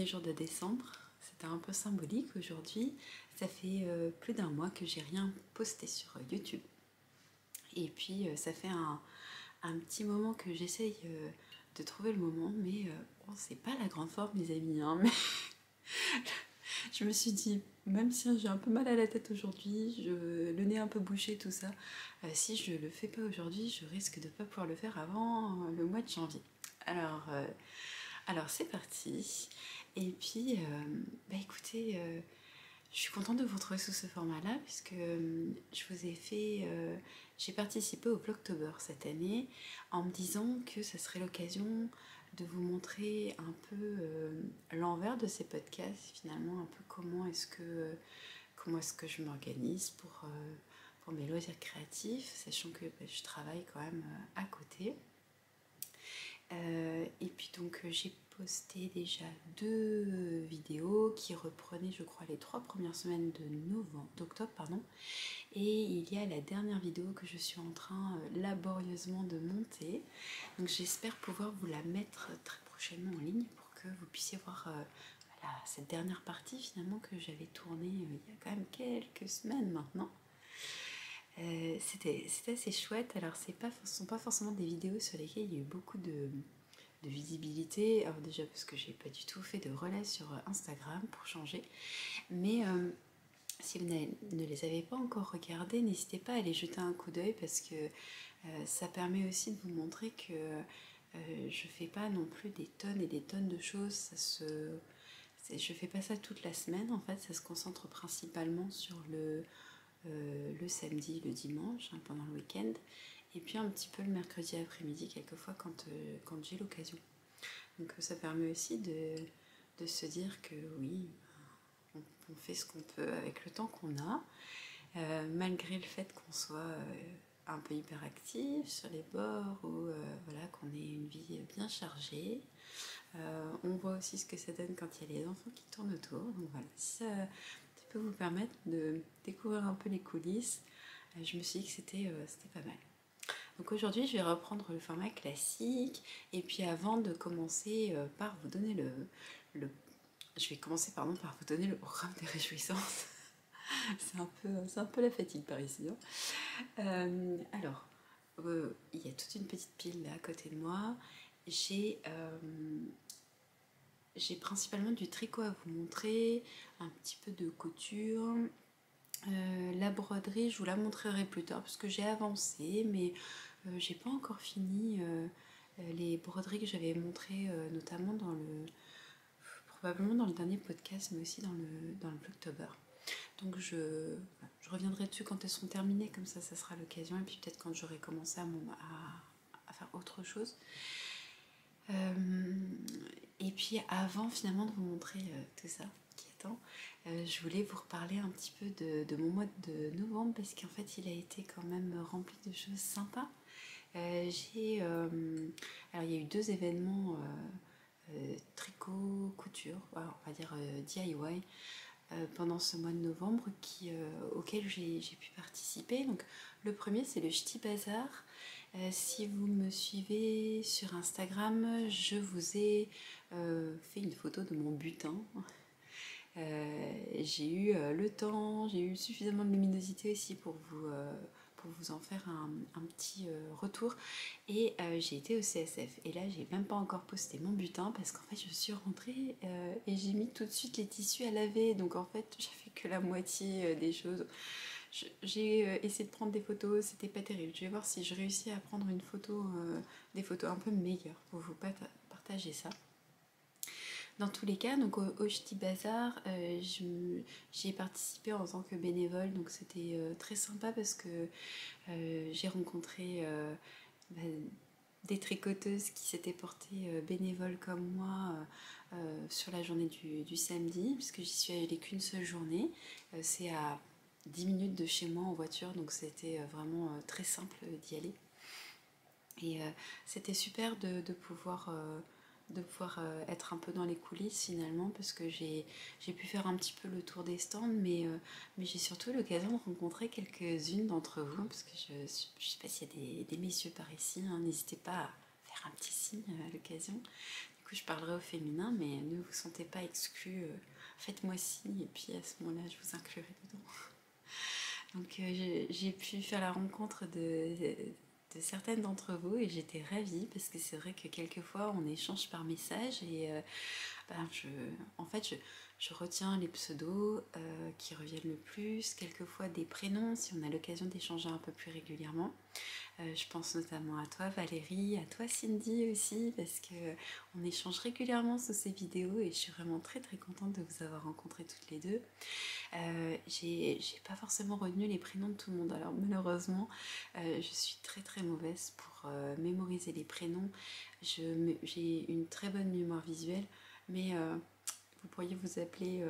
dernier jour de décembre. C'était un peu symbolique aujourd'hui. Ça fait plus d'un mois que j'ai rien posté sur YouTube. Et puis ça fait un petit moment que j'essaye de trouver le moment, mais bon, c'est pas la grande forme mes amis. Hein, mais je me suis dit, même si j'ai un peu mal à la tête aujourd'hui, le nez un peu bouché, tout ça, si je le fais pas aujourd'hui, je risque de pas pouvoir le faire avant le mois de janvier. Alors c'est parti. Et puis, écoutez, je suis contente de vous retrouver sous ce format-là, puisque je vous ai fait... j'ai participé au Vlogtober cette année, en me disant que ça serait l'occasion de vous montrer un peu l'envers de ces podcasts, finalement, un peu comment est-ce que je m'organise pour mes loisirs créatifs, sachant que je travaille quand même à côté. Et puis donc j'ai posté déjà 2 vidéos qui reprenaient je crois les 3 premières semaines d'octobre pardon. Et il y a la dernière vidéo que je suis en train laborieusement de monter. Donc j'espère pouvoir vous la mettre très prochainement en ligne pour que vous puissiez voir voilà, cette dernière partie finalement que j'avais tournée il y a quand même quelques semaines maintenant. C'était assez chouette. Alors ce ne sont pas forcément des vidéos sur lesquelles il y a eu beaucoup de visibilité. Alors déjà parce que j'ai pas du tout fait de relais sur Instagram pour changer. Mais si vous ne les avez pas encore regardées, n'hésitez pas à aller jeter un coup d'œil parce que ça permet aussi de vous montrer que je fais pas non plus des tonnes et des tonnes de choses. Je fais pas ça toute la semaine en fait. Ça se concentre principalement sur le samedi, le dimanche, hein, pendant le week-end, et puis un petit peu le mercredi après-midi, quelquefois quand j'ai l'occasion. Donc ça permet aussi de se dire que oui, on fait ce qu'on peut avec le temps qu'on a, malgré le fait qu'on soit un peu hyperactif sur les bords ou voilà, qu'on ait une vie bien chargée. On voit aussi ce que ça donne quand il y a les enfants qui tournent autour. Donc voilà, si ça peut vous permettre de découvrir un peu les coulisses, je me suis dit que c'était pas mal. Donc aujourd'hui, je vais reprendre le format classique. Et puis avant de commencer par vous donner je vais commencer par vous donner le programme des réjouissances. c'est un peu la fatigue par ici. Hein. Alors, il y a toute une petite pile là à côté de moi. J'ai principalement du tricot à vous montrer, un petit peu de couture. La broderie, je vous la montrerai plus tard parce que j'ai avancé, mais j'ai pas encore fini les broderies que j'avais montrées, notamment probablement dans le dernier podcast, mais aussi dans le Vlogtober. Donc je reviendrai dessus quand elles seront terminées, comme ça sera l'occasion, et puis peut-être quand j'aurai commencé à faire autre chose. Et puis avant finalement de vous montrer tout ça qui attend, je voulais vous reparler un petit peu de mon mois de novembre, parce qu'en fait il a été quand même rempli de choses sympas. Alors il y a eu 2 événements tricot, couture, on va dire DIY, pendant ce mois de novembre auquel j'ai pu participer. Donc le premier, c'est le Ch'ti Bazar. Si vous me suivez sur Instagram, je vous ai fait une photo de mon butin. J'ai eu le temps, j'ai eu suffisamment de luminosité aussi pour vous en faire un petit retour. Et j'ai été au CSF. Et là, j'ai même pas encore posté mon butin parce qu'en fait, je suis rentrée et j'ai mis tout de suite les tissus à laver. Donc en fait, j'ai fait que la moitié des choses. J'ai essayé de prendre des photos, c'était pas terrible. Je vais voir si je réussis à prendre des photos un peu meilleures pour vous partager ça. Dans tous les cas, donc au Ch'ti Bazar, j'y ai participé en tant que bénévole, donc c'était très sympa parce que j'ai rencontré des tricoteuses qui s'étaient portées bénévoles comme moi sur la journée du samedi, puisque j'y suis allée qu'une seule journée. C'est à 10 minutes de chez moi en voiture, donc c'était vraiment très simple d'y aller. Et c'était super de pouvoir être un peu dans les coulisses finalement, parce que j'ai pu faire un petit peu le tour des stands, mais j'ai surtout eu l'occasion de rencontrer quelques-unes d'entre vous, parce que je ne sais pas s'il y a des messieurs par ici, hein, n'hésitez pas à faire un petit signe à l'occasion. Du coup je parlerai au féminin, mais ne vous sentez pas exclus, faites-moi signe et puis à ce moment-là je vous inclurai dedans. Donc j'ai pu faire la rencontre de certaines d'entre vous et j'étais ravie parce que c'est vrai que quelquefois on échange par message et ben, en fait je retiens les pseudos qui reviennent le plus, quelquefois des prénoms si on a l'occasion d'échanger un peu plus régulièrement. Je pense notamment à toi Valérie, à toi Cindy aussi, parce qu'on échange régulièrement sous ces vidéos et je suis vraiment très très contente de vous avoir rencontrées toutes les deux. J'ai pas forcément retenu les prénoms de tout le monde, alors malheureusement je suis très très mauvaise pour mémoriser les prénoms. J'ai une très bonne mémoire visuelle, mais vous pourriez vous appeler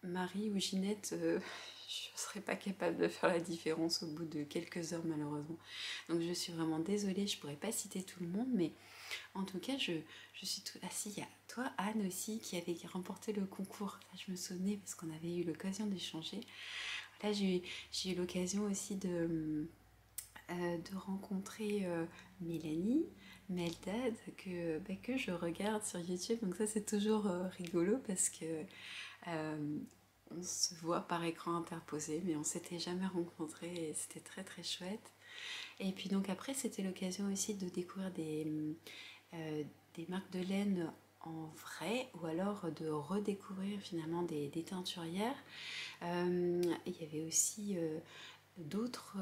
Marie ou Ginette, je ne serais pas capable de faire la différence au bout de quelques heures malheureusement. Donc je suis vraiment désolée, je ne pourrais pas citer tout le monde, mais en tout cas je suis tout... Ah si, il y a toi Anne aussi qui avait remporté le concours, là, je me souvenais parce qu'on avait eu l'occasion d'échanger. Là j'ai eu l'occasion aussi de rencontrer Mélanie, Meldad, que je regarde sur YouTube, donc ça c'est toujours rigolo parce que on se voit par écran interposé, mais on s'était jamais rencontrés et c'était très très chouette. Et puis donc après c'était l'occasion aussi de découvrir des marques de laine en vrai ou alors de redécouvrir finalement des teinturières. Il y avait aussi d'autres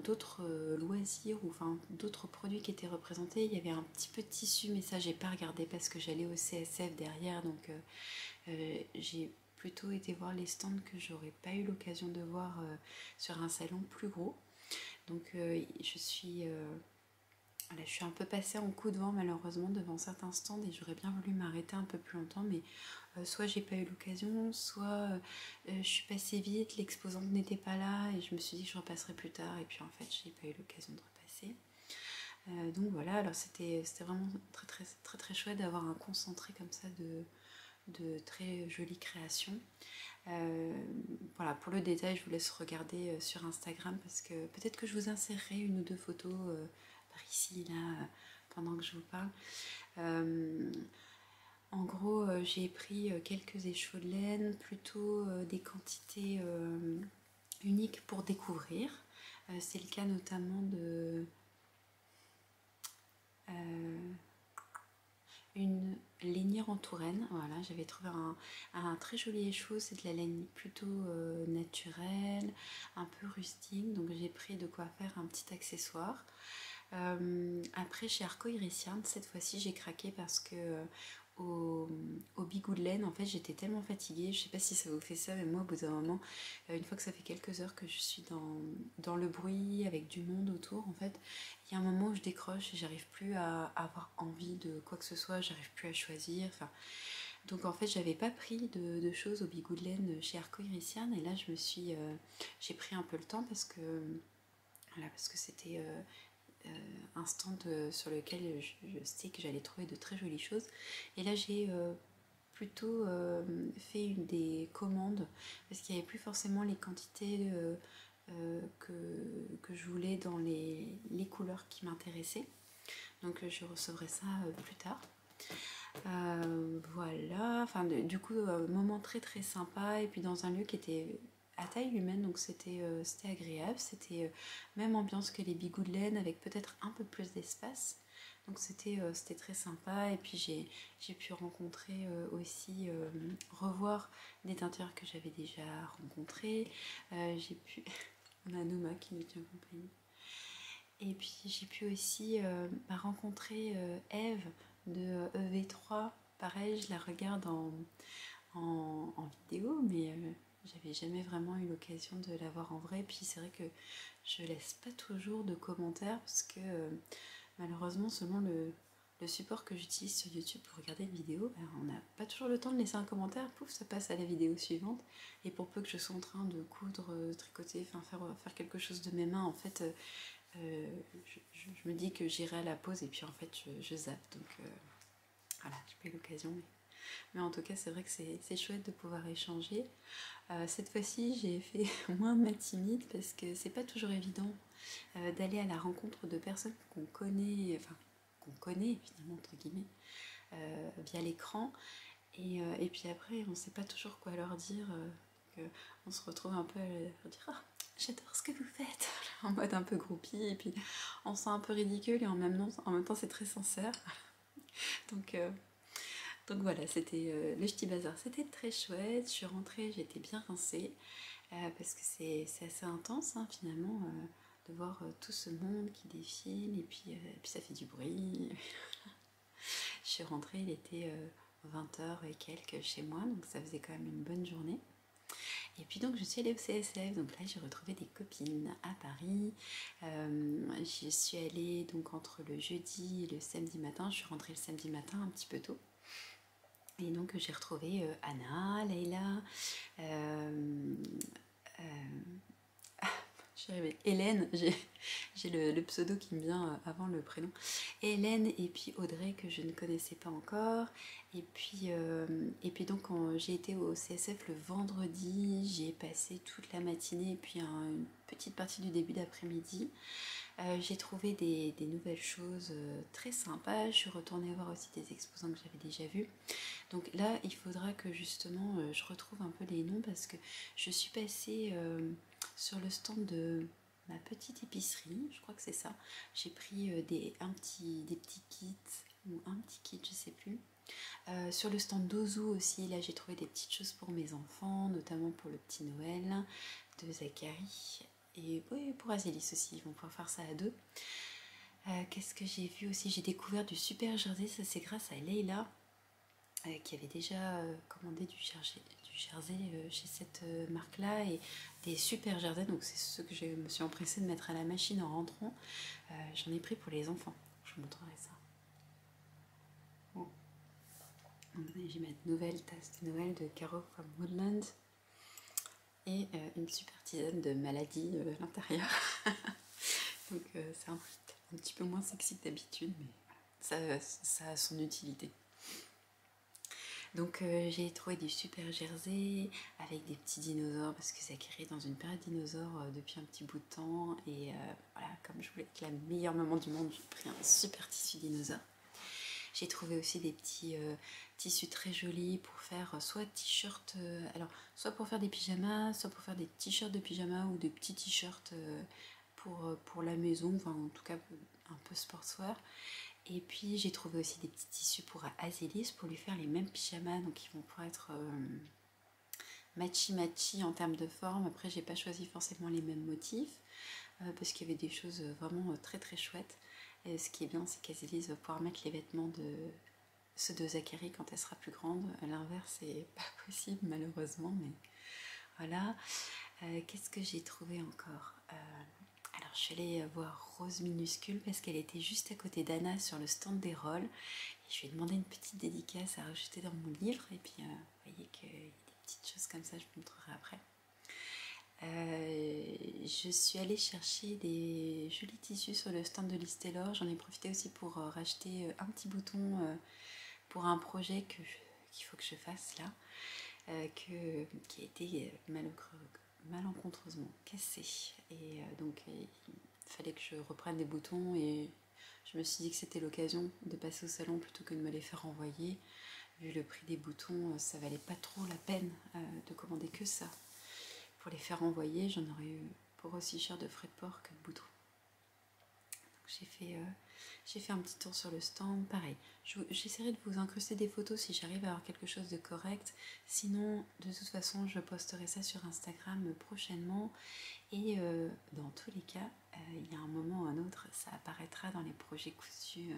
d'autres loisirs ou enfin d'autres produits qui étaient représentés. Il y avait un petit peu de tissu, mais ça j'ai pas regardé parce que j'allais au CSF derrière, donc j'ai plutôt été voir les stands que j'aurais pas eu l'occasion de voir sur un salon plus gros. Donc je suis un peu passée en coup de vent malheureusement devant certains stands et j'aurais bien voulu m'arrêter un peu plus longtemps, mais soit j'ai pas eu l'occasion, soit je suis passée vite, l'exposante n'était pas là et je me suis dit que je repasserai plus tard et puis en fait j'ai pas eu l'occasion de repasser. Donc voilà, alors c'était vraiment très très très très chouette d'avoir un concentré comme ça de très jolies créations. Voilà, pour le détail je vous laisse regarder sur Instagram parce que peut-être que je vous insérerai une ou deux photos par ici là pendant que je vous parle. En gros, j'ai pris quelques échos de laine, plutôt des quantités uniques pour découvrir. C'est le cas notamment de une lainière en Touraine. Voilà, j'avais trouvé un très joli échau, c'est de la laine plutôt naturelle, un peu rustique, donc j'ai pris de quoi faire un petit accessoire. Après chez Arco Irician, cette fois-ci j'ai craqué parce que au bigou de laine en fait j'étais tellement fatiguée, je sais pas si ça vous fait ça, mais moi au bout d'un moment, une fois que ça fait quelques heures que je suis dans le bruit avec du monde autour, en fait il y a un moment où je décroche et j'arrive plus à avoir envie de quoi que ce soit, j'arrive plus à choisir, enfin donc en fait j'avais pas pris de choses au bigou de laine chez Arco Irician et là j'ai pris un peu le temps parce que voilà, parce que c'était un stand sur lequel je sais que j'allais trouver de très jolies choses. Et là, j'ai plutôt fait des commandes parce qu'il n'y avait plus forcément les quantités que je voulais dans les couleurs qui m'intéressaient. Donc, je recevrai ça plus tard. Voilà, enfin, du coup, moment très très sympa et puis dans un lieu qui était à taille humaine, donc c'était agréable, c'était même ambiance que les bigous de laine avec peut-être un peu plus d'espace, donc c'était très sympa. Et puis j'ai pu rencontrer aussi revoir des teintures que j'avais déjà rencontrées. J'ai pu on a Noma qui nous tient compagnie, et puis j'ai pu aussi rencontrer Eve de EV3. Pareil, je la regarde en vidéo, mais j'avais jamais vraiment eu l'occasion de la voir en vrai. Puis c'est vrai que je laisse pas toujours de commentaires parce que malheureusement, selon le support que j'utilise sur YouTube pour regarder une vidéo, ben, on n'a pas toujours le temps de laisser un commentaire, pouf, ça passe à la vidéo suivante. Et pour peu que je sois en train de coudre, tricoter, enfin faire quelque chose de mes mains, en fait, je me dis que j'irai à la pause et puis en fait, je zappe. Donc voilà, j'ai pas eu l'occasion. Mais en tout cas, c'est vrai que c'est chouette de pouvoir échanger. Cette fois-ci, j'ai fait moins de ma timide parce que c'est pas toujours évident d'aller à la rencontre de personnes qu'on connaît, enfin qu'on connaît finalement entre guillemets via l'écran et puis après on sait pas toujours quoi leur dire, on se retrouve un peu à leur dire oh, j'adore ce que vous faites en mode un peu groupie et puis on se sent un peu ridicule et en même temps c'est très sincère donc voilà, c'était le Ch'ti Bazar, c'était très chouette. Je suis rentrée, j'étais bien rincée parce que c'est assez intense hein, finalement de voir tout ce monde qui défile et puis ça fait du bruit. Je suis rentrée, il était 20h et quelques chez moi, donc ça faisait quand même une bonne journée. Et puis donc je suis allée au CSF, donc là j'ai retrouvé des copines à Paris. J'y suis allée donc entre le jeudi et le samedi matin. Je suis rentrée le samedi matin un petit peu tôt. Et donc j'ai retrouvé Anna, Leïla, Hélène, j'ai le pseudo qui me vient avant le prénom. Hélène et puis Audrey que je ne connaissais pas encore. Et puis donc j'ai été au CSF le vendredi, j'y ai passé toute la matinée et puis une petite partie du début d'après-midi. J'ai trouvé des nouvelles choses très sympas. Je suis retournée voir aussi des exposants que j'avais déjà vus. Donc là, il faudra que justement je retrouve un peu les noms parce que je suis passée sur le stand de ma petite épicerie, je crois que c'est ça. J'ai pris des petits kits ou un petit kit, je sais plus. Sur le stand d'Ozu aussi, là j'ai trouvé des petites choses pour mes enfants, notamment pour le petit Noël de Zachary. Et oui, pour Azélis aussi, ils vont pouvoir faire ça à deux. Qu'est-ce que j'ai vu aussi? J'ai découvert du super jersey, ça c'est grâce à Leïla qui avait déjà commandé du jersey chez cette marque-là et des super jerseys, donc c'est ceux que je me suis empressée de mettre à la machine en rentrant. J'en ai pris pour les enfants, je vous montrerai ça. Bon. J'ai ma nouvelle tasse de Noël de Caro from Woodland et une super tisane de maladie à l'intérieur. Donc c'est un petit peu moins sexy que d'habitude, mais voilà, ça a son utilité. Donc j'ai trouvé du super jersey avec des petits dinosaures parce que Zachary est dans une période dinosaure depuis un petit bout de temps et voilà, comme je voulais être la meilleure maman du monde, j'ai pris un super tissu dinosaure. J'ai trouvé aussi des petits tissus très jolis pour faire soit t-shirts, alors soit pour faire des pyjamas, soit pour faire des t-shirts de pyjama ou des petits t-shirts pour la maison, enfin en tout cas un peu sportswear. Et puis j'ai trouvé aussi des petits tissus pour Azélis pour lui faire les mêmes pyjamas, donc ils vont pouvoir être matchy en termes de forme. Après j'ai pas choisi forcément les mêmes motifs parce qu'il y avait des choses vraiment très très chouettes. Et ce qui est bien, c'est qu'Azélis va pouvoir mettre les vêtements de ceux de Zachary quand elle sera plus grande. À l'inverse, c'est pas possible malheureusement, mais voilà. Qu'est-ce que j'ai trouvé encore? Alors je suis allée voir Rose Minuscule parce qu'elle était juste à côté d'Anna sur le stand des rôles. Et je lui ai demandé une petite dédicace à rajouter dans mon livre. Et puis vous voyez qu'il y a des petites choses comme ça, je vous montrerai après. Je suis allée chercher des jolis tissus sur le stand de Liz Taylor. J'en ai profité aussi pour racheter un petit bouton pour un projet qu'il faut que je fasse là, qui a été malencontreusement cassé. Et donc il fallait que je reprenne des boutons et je me suis dit que c'était l'occasion de passer au salon plutôt que de me les faire envoyer. Vu le prix des boutons, ça valait pas trop la peine de commander que ça. Pour les faire envoyer, j'en aurais eu pour aussi cher de frais de port que de boutons. J'ai fait un petit tour sur le stand, pareil. J'essaierai de vous incruster des photos si j'arrive à avoir quelque chose de correct. Sinon, de toute façon, je posterai ça sur Instagram prochainement. Et dans tous les cas, il y a un moment ou un autre, ça apparaîtra dans les projets cousus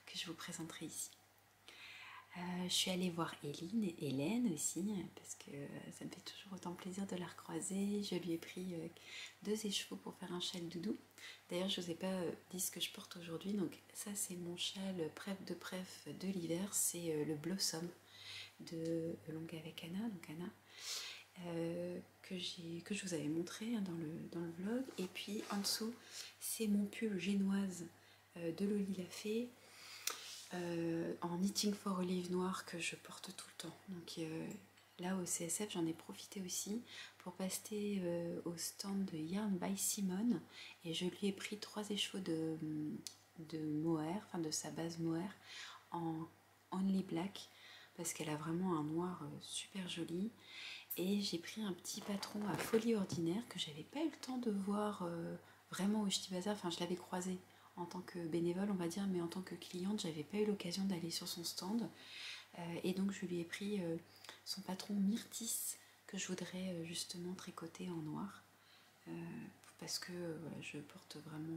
que je vous présenterai ici. Je suis allée voir Hélène aussi, parce que ça me fait toujours autant plaisir de la recroiser. Je lui ai pris 2 écheveaux pour faire un châle doudou. D'ailleurs, je ne vous ai pas dit ce que je porte aujourd'hui. Donc ça, c'est mon châle préf de l'hiver. C'est le Blossom de Longue avec Anna. Donc Anna, que je vous avais montré hein, dans le vlog. Et puis en dessous, c'est mon pull génoise de Loli Lafay. En Knitting for Olive noir que je porte tout le temps. Donc là au CSF j'en ai profité aussi pour passer au stand de Yarn by Simone et je lui ai pris 3 écheveaux de mohair, enfin de sa base mohair en Only Black parce qu'elle a vraiment un noir super joli. Et j'ai pris un petit patron à Folie Ordinaire que j'avais pas eu le temps de voir vraiment au Ch'ti Bazar. Enfin, je l'avais croisé en tant que bénévole, on va dire, mais en tant que cliente, j'avais pas eu l'occasion d'aller sur son stand. Et donc, je lui ai pris son patron Myrtis que je voudrais justement tricoter en noir. Parce que voilà, je porte vraiment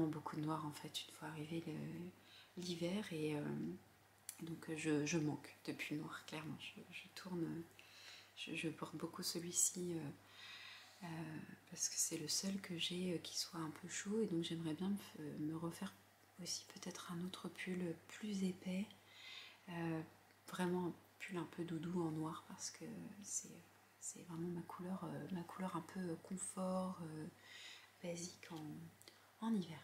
beaucoup de noir en fait, une fois arrivé l'hiver. Et donc je manque de pull noir, clairement. Je porte beaucoup celui-ci parce que c'est le seul que j'ai qui soit un peu chaud. Et donc j'aimerais bien me refaire aussi peut-être un autre pull plus épais. Vraiment un pull un peu doudou en noir parce que c'est vraiment ma couleur un peu confort, basique en hiver.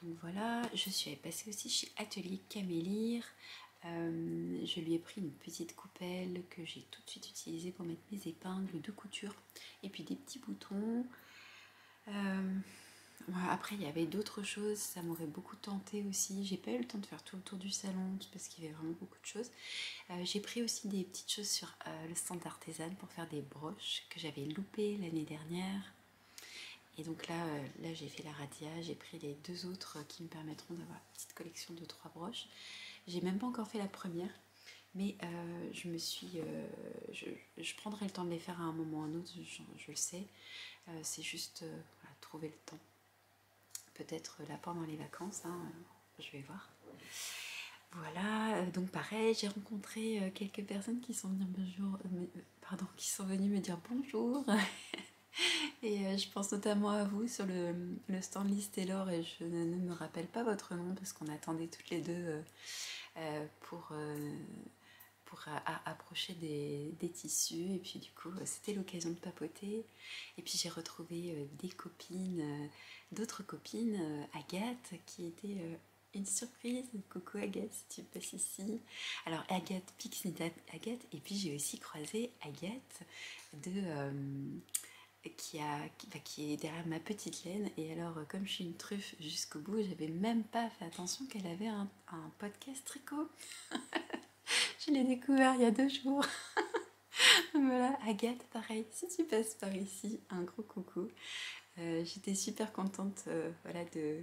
Donc voilà, je suis allée passer aussi chez Atelier Camélire. Je lui ai pris une petite coupelle que j'ai tout de suite utilisée pour mettre mes épingles de couture et puis des petits boutons. Voilà, après il y avait d'autres choses, ça m'aurait beaucoup tenté aussi. J'ai pas eu le temps de faire tout le tour du salon parce qu'il y avait vraiment beaucoup de choses. J'ai pris aussi des petites choses sur le stand d'artisan pour faire des broches que j'avais loupées l'année dernière. Et donc là j'ai fait la radia, j'ai pris les deux autres qui me permettront d'avoir une petite collection de 3 broches. J'ai même pas encore fait la première, mais je prendrai le temps de les faire à un moment ou à un autre, je le sais. C'est juste voilà, trouver le temps. Peut-être là pendant les vacances, hein, je vais voir. Voilà, donc pareil, j'ai rencontré quelques personnes qui sont qui sont venues me dire bonjour. Et je pense notamment à vous sur le stand Liz Taylor, et je ne me rappelle pas votre nom parce qu'on attendait toutes les deux pour approcher des tissus. Et puis du coup c'était l'occasion de papoter. Et puis j'ai retrouvé des copines, d'autres copines, Agathe qui était une surprise. Coucou Agathe si tu passes ici. Alors Agathe, Pixie Agathe. Et puis j'ai aussi croisé Agathe qui est derrière ma petite laine. Et alors comme je suis une truffe jusqu'au bout, j'avais même pas fait attention qu'elle avait un podcast tricot. Je l'ai découvert il y a 2 jours. Voilà, Agathe, pareil, si tu passes par ici, un gros coucou. J'étais super contente voilà, de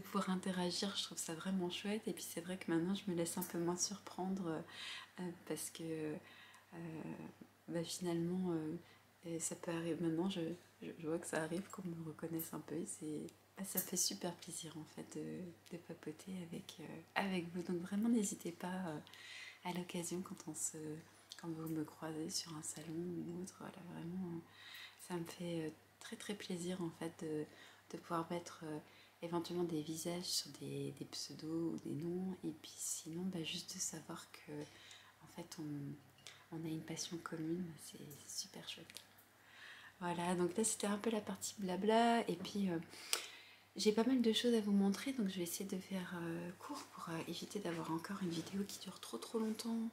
pouvoir interagir, je trouve ça vraiment chouette. Et puis c'est vrai que maintenant je me laisse un peu moins surprendre parce que finalement ça peut arriver. Maintenant je vois que ça arrive qu'on me reconnaisse un peu. Ça fait super plaisir en fait de papoter avec vous. Donc vraiment n'hésitez pas à l'occasion quand vous me croisez sur un salon ou autre. Voilà, vraiment ça me fait très plaisir en fait de pouvoir mettre éventuellement des visages sur des pseudos ou des noms. Et puis sinon juste de savoir que en fait on a une passion commune, c'est super chouette. Voilà, donc là c'était un peu la partie blabla. Et puis j'ai pas mal de choses à vous montrer, donc je vais essayer de faire court pour éviter d'avoir encore une vidéo qui dure trop longtemps.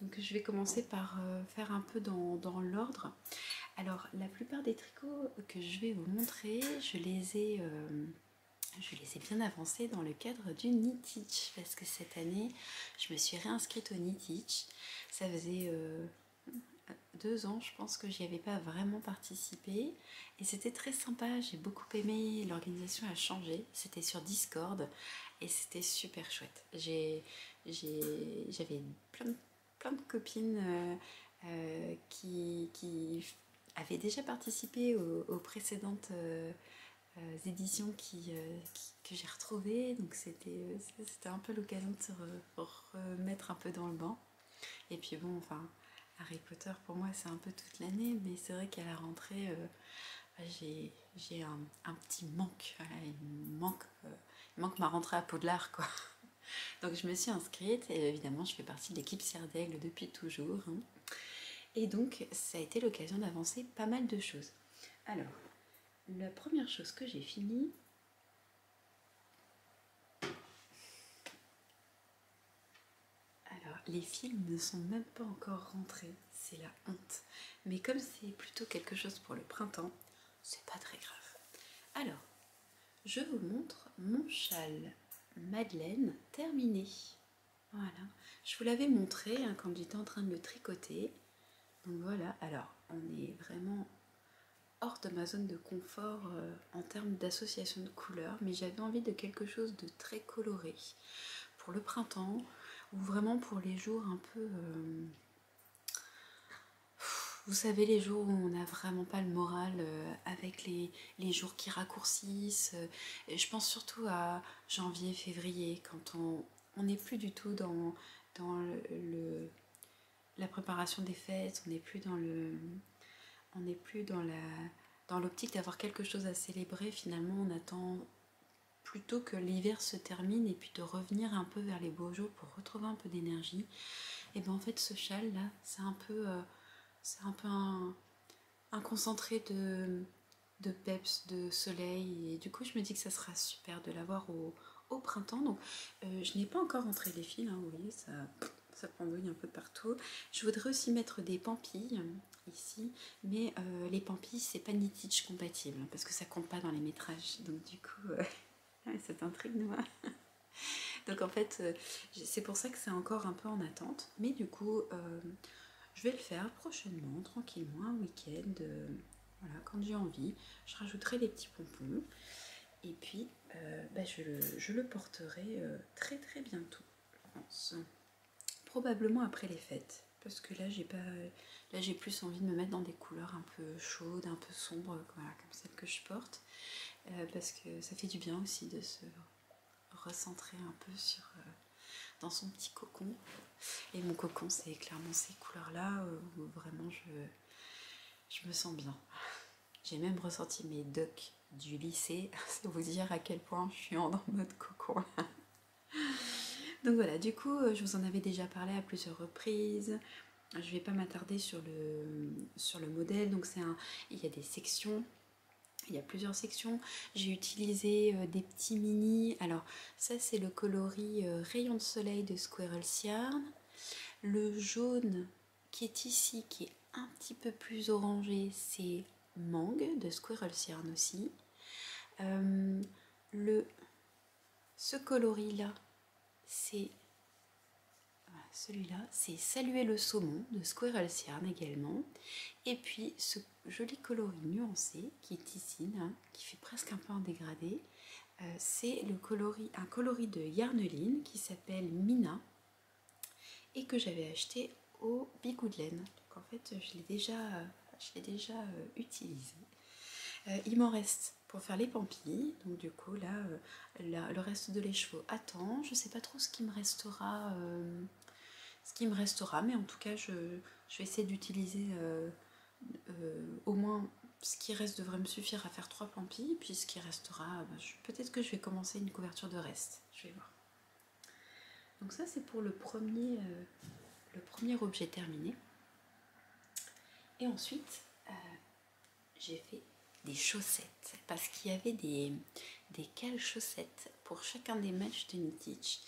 Donc je vais commencer par faire un peu dans l'ordre. Alors la plupart des tricots que je vais vous montrer, je les ai bien avancés dans le cadre du Knit Teach, parce que cette année je me suis réinscrite au Knit Teach. Ça faisait 2 ans je pense que j'y avais pas vraiment participé et c'était très sympa, j'ai beaucoup aimé. L'organisation a changé, c'était sur Discord et c'était super chouette. J'avais plein de copines qui avaient déjà participé aux précédentes éditions que j'ai retrouvées, donc c'était un peu l'occasion de se remettre un peu dans le banc. Et puis bon, enfin Harry Potter pour moi c'est un peu toute l'année, mais c'est vrai qu'à la rentrée j'ai un petit manque. Voilà, il manque ma rentrée à Poudlard quoi. Donc je me suis inscrite et évidemment je fais partie de l'équipe Serre d'Aigle depuis toujours. Hein. Et donc ça a été l'occasion d'avancer pas mal de choses. Alors, la première chose que j'ai finie, alors les fils ne sont même pas encore rentrés, c'est la honte. Mais comme c'est plutôt quelque chose pour le printemps, c'est pas très grave. Alors, je vous montre mon châle Madeleine terminé. Voilà, je vous l'avais montré hein, quand j'étais en train de le tricoter. Donc voilà, alors on est vraiment hors de ma zone de confort en termes d'association de couleurs, mais j'avais envie de quelque chose de très coloré pour le printemps ou vraiment pour les jours un peu... vous savez, les jours où on n'a vraiment pas le moral avec les jours qui raccourcissent. Je pense surtout à janvier, février, quand on n'est plus du tout dans la préparation des fêtes, on n'est plus dans l'optique d'avoir quelque chose à célébrer. Finalement, on attend plutôt que l'hiver se termine et puis de revenir un peu vers les beaux jours pour retrouver un peu d'énergie. Et bien en fait, ce châle là, c'est un peu un concentré de peps, de soleil, et du coup je me dis que ça sera super de l'avoir au printemps. Donc je n'ai pas encore rentré les fils, hein, vous voyez, ça pendouille un peu partout. Je voudrais aussi mettre des pampilles ici, mais les pampilles c'est pas Knittage compatible, parce que ça compte pas dans les métrages, donc du coup c'est un truc noir. Donc en fait c'est pour ça que c'est encore un peu en attente, mais du coup je vais le faire prochainement, tranquillement, un week-end, voilà, quand j'ai envie. Je rajouterai les petits pompons et puis je le porterai très très bientôt, je pense. Probablement après les fêtes, parce que là j'ai plus envie de me mettre dans des couleurs un peu chaudes, un peu sombres, voilà, comme celles que je porte, parce que ça fait du bien aussi de se recentrer un peu dans son petit cocon. Et mon cocon, c'est clairement ces couleurs-là où vraiment je me sens bien. J'ai même ressenti mes docs du lycée, c'est vous dire à quel point je suis en mode cocon. Donc voilà, du coup, je vous en avais déjà parlé à plusieurs reprises. Je ne vais pas m'attarder sur le modèle. Donc il y a des sections. Il y a plusieurs sections. J'ai utilisé des petits mini. Alors ça c'est le coloris Rayon de soleil de Squirrel Yarn. Le jaune qui est ici, qui est un petit peu plus orangé, c'est Mangue de Squirrel Yarn aussi. Ce coloris là, c'est celui-là, c'est Saluer le saumon de Squirrel Yarn également. Et puis ce joli coloris nuancé qui est ici, là, qui fait presque un peu en dégradé, c'est un coloris de Yarneline qui s'appelle Mina et que j'avais acheté au Bigoudlen. Donc en fait, je l'ai déjà utilisé. Il m'en reste pour faire les pampilles. Donc du coup, là, le reste de l'écheveau attend. Je sais pas trop ce qui me restera. Mais en tout cas, je vais essayer d'utiliser au moins ce qui reste devrait me suffire à faire 3 pampilles. Puis ce qui restera, peut-être que je vais commencer une couverture de reste. Je vais voir. Donc ça, c'est pour le premier objet terminé. Et ensuite, j'ai fait des chaussettes parce qu'il y avait des cales chaussettes pour chacun des matchs de Knittage.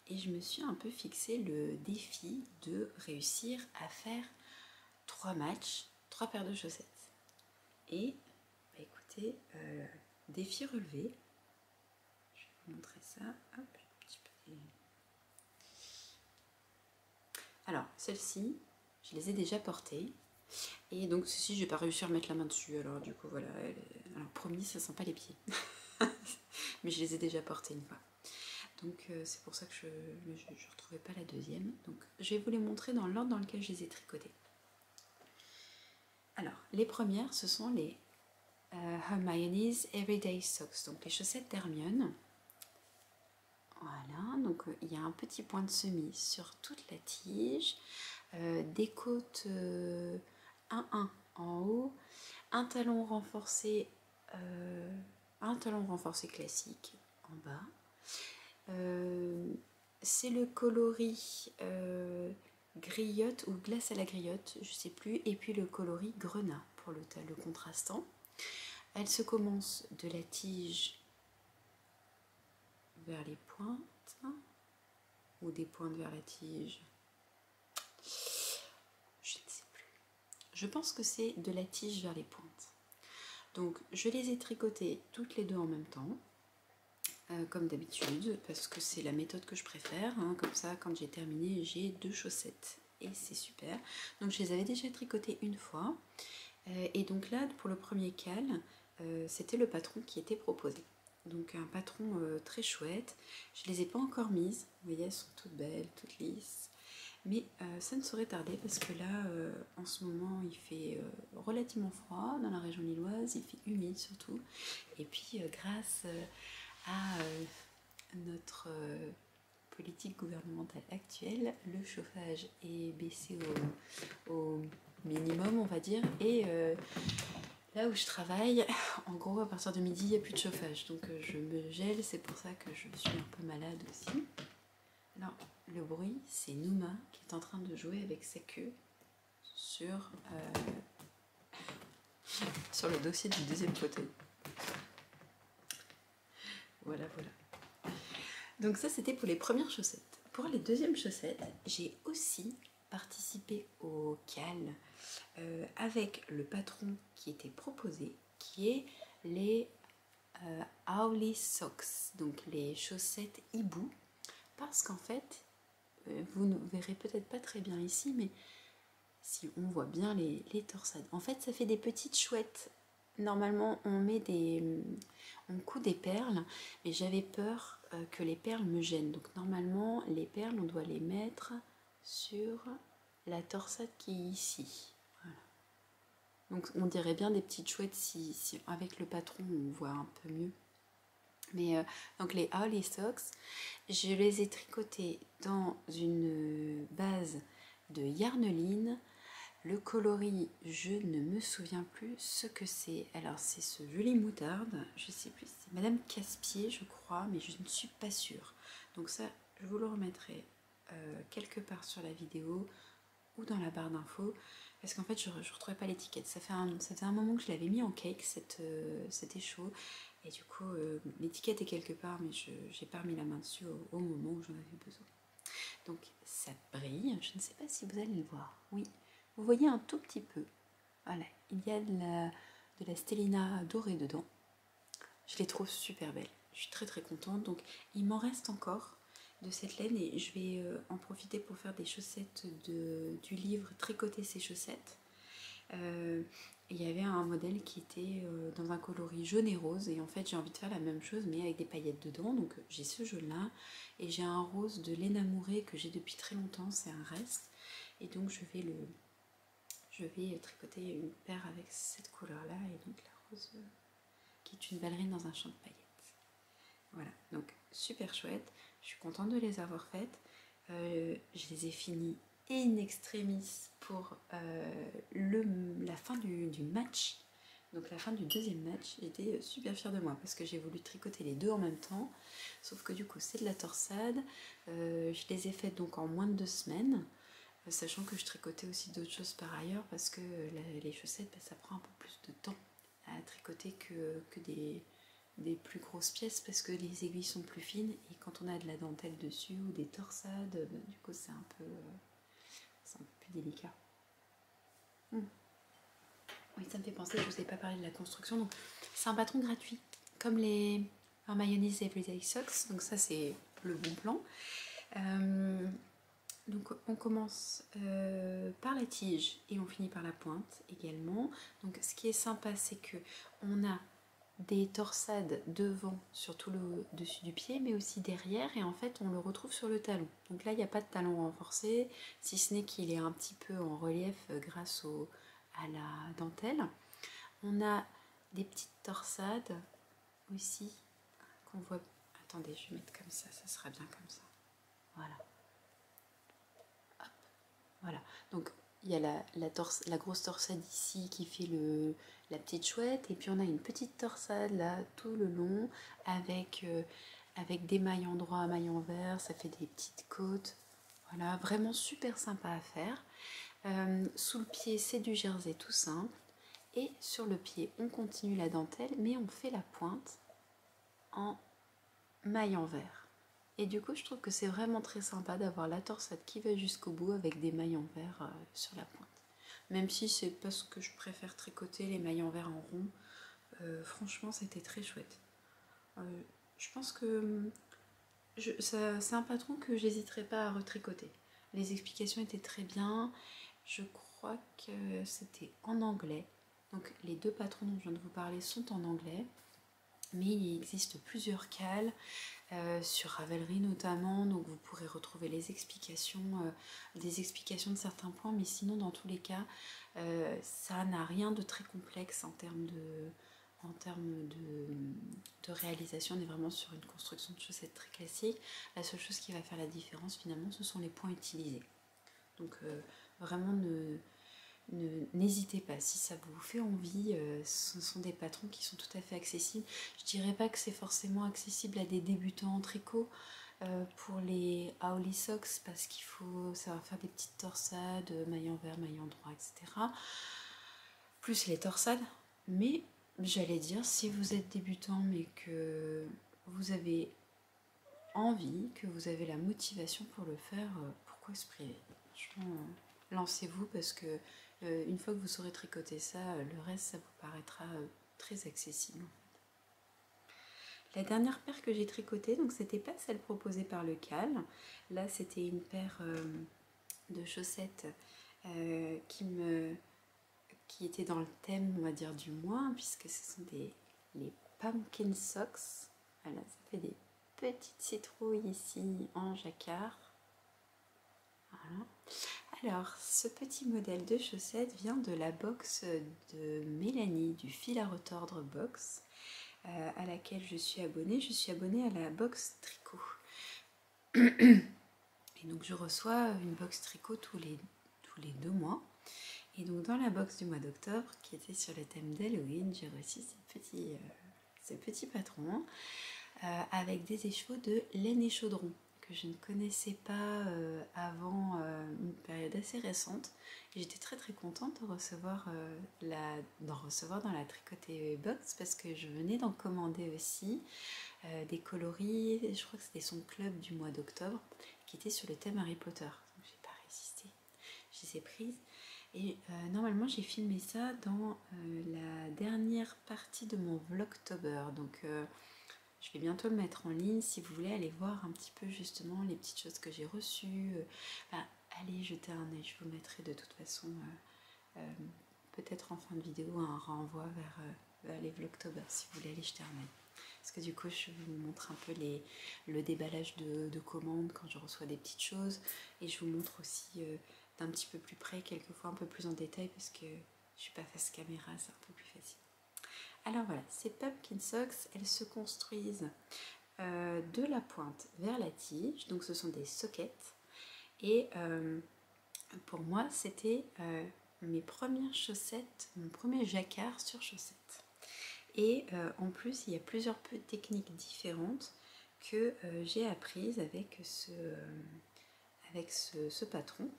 Et je me suis un peu fixé le défi de réussir à faire 3 matchs, 3 paires de chaussettes. Et écoutez, défi relevé. Je vais vous montrer ça. Hop, un petit peu. Alors, celles-ci, je les ai déjà portées. Et donc ceci, j'ai pas réussi à remettre la main dessus. Alors du coup, voilà. Alors promis, ça sent pas les pieds. Mais je les ai déjà portées une fois. Donc c'est pour ça que je ne retrouvais pas la deuxième. Donc je vais vous les montrer dans l'ordre dans lequel je les ai tricotées. Alors, les premières, ce sont les Hermione's Everyday Socks. Donc les chaussettes d'Hermione. Voilà, donc il y a un petit point de semis sur toute la tige. Des côtes 1-1 en haut, un talon renforcé classique en bas. C'est le coloris griotte ou glace à la griotte, je sais plus, et puis le coloris grenat pour le contrastant. Elle se commence de la tige vers les pointes, ou des pointes vers la tige. Je ne sais plus. Je pense que c'est de la tige vers les pointes. Donc je les ai tricotées toutes les deux en même temps, comme d'habitude, parce que c'est la méthode que je préfère, hein. Comme ça, quand j'ai terminé, j'ai 2 chaussettes et c'est super. Donc je les avais déjà tricotées une fois, et donc là, pour le premier cal, c'était le patron qui était proposé. Donc un patron très chouette. Je les ai pas encore mises, vous voyez, elles sont toutes belles, toutes lisses. Mais ça ne saurait tarder parce que là, en ce moment, il fait relativement froid dans la région lilloise, il fait humide surtout. Et puis, grâce à notre politique gouvernementale actuelle, le chauffage est baissé au minimum, on va dire. Et là où je travaille, en gros, à partir de midi, il n'y a plus de chauffage. Donc je me gèle, c'est pour ça que je suis un peu malade aussi. Alors, le bruit, c'est Nouma qui est en train de jouer avec sa queue sur le dossier du deuxième fauteuil. Voilà, voilà. Donc ça, c'était pour les premières chaussettes. Pour les deuxièmes chaussettes, j'ai aussi participé au cal avec le patron qui était proposé, qui est les Owly Socks, donc les chaussettes hibou, parce qu'en fait, vous ne verrez peut-être pas très bien ici, mais si on voit bien les torsades, en fait ça fait des petites chouettes. Normalement on coud des perles, mais j'avais peur que les perles me gênent. Donc normalement les perles on doit les mettre sur la torsade qui est ici. Voilà. Donc on dirait bien des petites chouettes si avec le patron on voit un peu mieux. Mais donc les Holly Socks, je les ai tricotés dans une base de yarneline. Le coloris, je ne me souviens plus ce que c'est. Alors c'est ce joli moutarde, je sais plus, c'est Madame Casse-Pied je crois, mais je ne suis pas sûre. Donc ça, je vous le remettrai quelque part sur la vidéo ou dans la barre d'infos, parce qu'en fait je ne retrouvais pas l'étiquette. Ça faisait un moment que je l'avais mis en cake, c'était chaud, et du coup l'étiquette est quelque part, mais je n'ai pas remis la main dessus au moment où j'en avais besoin. Donc ça brille, je ne sais pas si vous allez le voir, oui. Vous voyez un tout petit peu. Voilà, il y a de la stellina dorée dedans. Je les trouve super belles. Je suis très très contente. Donc il m'en reste encore de cette laine et je vais en profiter pour faire des chaussettes du livre Tricoter ses chaussettes. Il y avait un modèle qui était dans un coloris jaune et rose, et en fait j'ai envie de faire la même chose mais avec des paillettes dedans. Donc j'ai ce jaune là et j'ai un rose de laine amourée que j'ai depuis très longtemps, c'est un reste, et donc je vais tricoter une paire avec cette couleur là, et donc la rose qui est une ballerine dans un champ de paillettes. Voilà, donc super chouette, je suis contente de les avoir faites. Je les ai finies in extremis pour la fin du match, donc la fin du deuxième match. J'étais super fière de moi parce que j'ai voulu tricoter les deux en même temps, sauf que du coup c'est de la torsade. Je les ai faites donc en moins de 2 semaines, sachant que je tricotais aussi d'autres choses par ailleurs, parce que les chaussettes, ça prend un peu plus de temps à tricoter que des plus grosses pièces, parce que les aiguilles sont plus fines, et quand on a de la dentelle dessus ou des torsades, du coup c'est un peu plus délicat. Oui, ça me fait penser, je vous ai pas parlé de la construction, donc c'est un patron gratuit, comme les Mayonnaise Everyday Socks, donc ça c'est le bon plan. Donc on commence par la tige et on finit par la pointe également. Donc ce qui est sympa, c'est que on a des torsades devant sur tout le dessus du pied, mais aussi derrière, et en fait on le retrouve sur le talon. Donc là il n'y a pas de talon renforcé, si ce n'est qu'il est un petit peu en relief grâce à la dentelle. On a des petites torsades aussi qu'on voit. Attendez, je vais mettre comme ça sera bien comme ça. Voilà. Voilà, donc il y a la grosse torsade ici qui fait la petite chouette, et puis on a une petite torsade là tout le long avec des mailles en droit, mailles en vert, ça fait des petites côtes. Voilà, vraiment super sympa à faire. Sous le pied c'est du jersey tout simple, et sur le pied on continue la dentelle mais on fait la pointe en maille en vert. Et du coup, je trouve que c'est vraiment très sympa d'avoir la torsade qui va jusqu'au bout avec des mailles en verre sur la pointe. Même si c'est pas ce que je préfère tricoter, les mailles en verre en rond. Franchement, c'était très chouette. Je pense que c'est un patron que j'hésiterais pas à retricoter. Les explications étaient très bien. Je crois que c'était en anglais. Donc les deux patrons dont je viens de vous parler sont en anglais. Mais il existe plusieurs cales, sur Ravelry notamment, donc vous pourrez retrouver les explications, des explications de certains points, mais sinon dans tous les cas, ça n'a rien de très complexe en termes de réalisation. On est vraiment sur une construction de chaussettes très classique. La seule chose qui va faire la différence finalement, ce sont les points utilisés. Donc vraiment n'hésitez pas, si ça vous fait envie, ce sont des patrons qui sont tout à fait accessibles. Je dirais pas que c'est forcément accessible à des débutants en tricot pour les Howly Socks, parce qu'il faut savoir faire des petites torsades, mailles envers, mailles endroit, etc. Plus les torsades, mais j'allais dire, si vous êtes débutant mais que vous avez envie, que vous avez la motivation pour le faire, pourquoi se priver? Franchement, lancez-vous, parce que une fois que vous saurez tricoter ça, le reste, ça vous paraîtra très accessible. La dernière paire que j'ai tricotée, donc c'était pas celle proposée par le Cal. Là, c'était une paire de chaussettes qui était dans le thème, on va dire, du mois, puisque ce sont les Pumpkin Socks. Voilà, ça fait des petites citrouilles ici en jacquard. Voilà. Alors, ce petit modèle de chaussette vient de la box de Mélanie, du fil à retordre box, à laquelle je suis abonnée. Je suis abonnée à la box tricot. Et donc, je reçois une box tricot tous les 2 mois. Et donc, dans la box du mois d'octobre, qui était sur le thème d'Halloween, j'ai reçu ce petit patron avec des écheveaux de laine et chaudron, que je ne connaissais pas avant une période assez récente. Et j'étais très très contente de recevoir, d'en recevoir dans la Tricoter Box, parce que je venais d'en commander aussi des coloris. Je crois que c'était son club du mois d'octobre qui était sur le thème Harry Potter. Donc j'ai pas résisté, je les ai prises. Et normalement j'ai filmé ça dans la dernière partie de mon Vlogtober. Donc je vais bientôt le mettre en ligne si vous voulez aller voir un petit peu justement les petites choses que j'ai reçues. Allez jeter un œil, je vous mettrai de toute façon peut-être en fin de vidéo un renvoi vers les Vlogtober si vous voulez aller jeter un œil. Parce que du coup je vous montre un peu le déballage de commandes quand je reçois des petites choses. Et je vous montre aussi d'un petit peu plus près, quelquefois un peu plus en détail, parce que je suis pas face caméra, c'est un peu plus facile. Alors voilà, ces Pumpkin Socks, elles se construisent de la pointe vers la tige, donc ce sont des sockets. Et pour moi, c'était mes premières chaussettes, mon premier jacquard sur chaussettes. Et en plus, il y a plusieurs techniques différentes que j'ai apprises avec ce patron.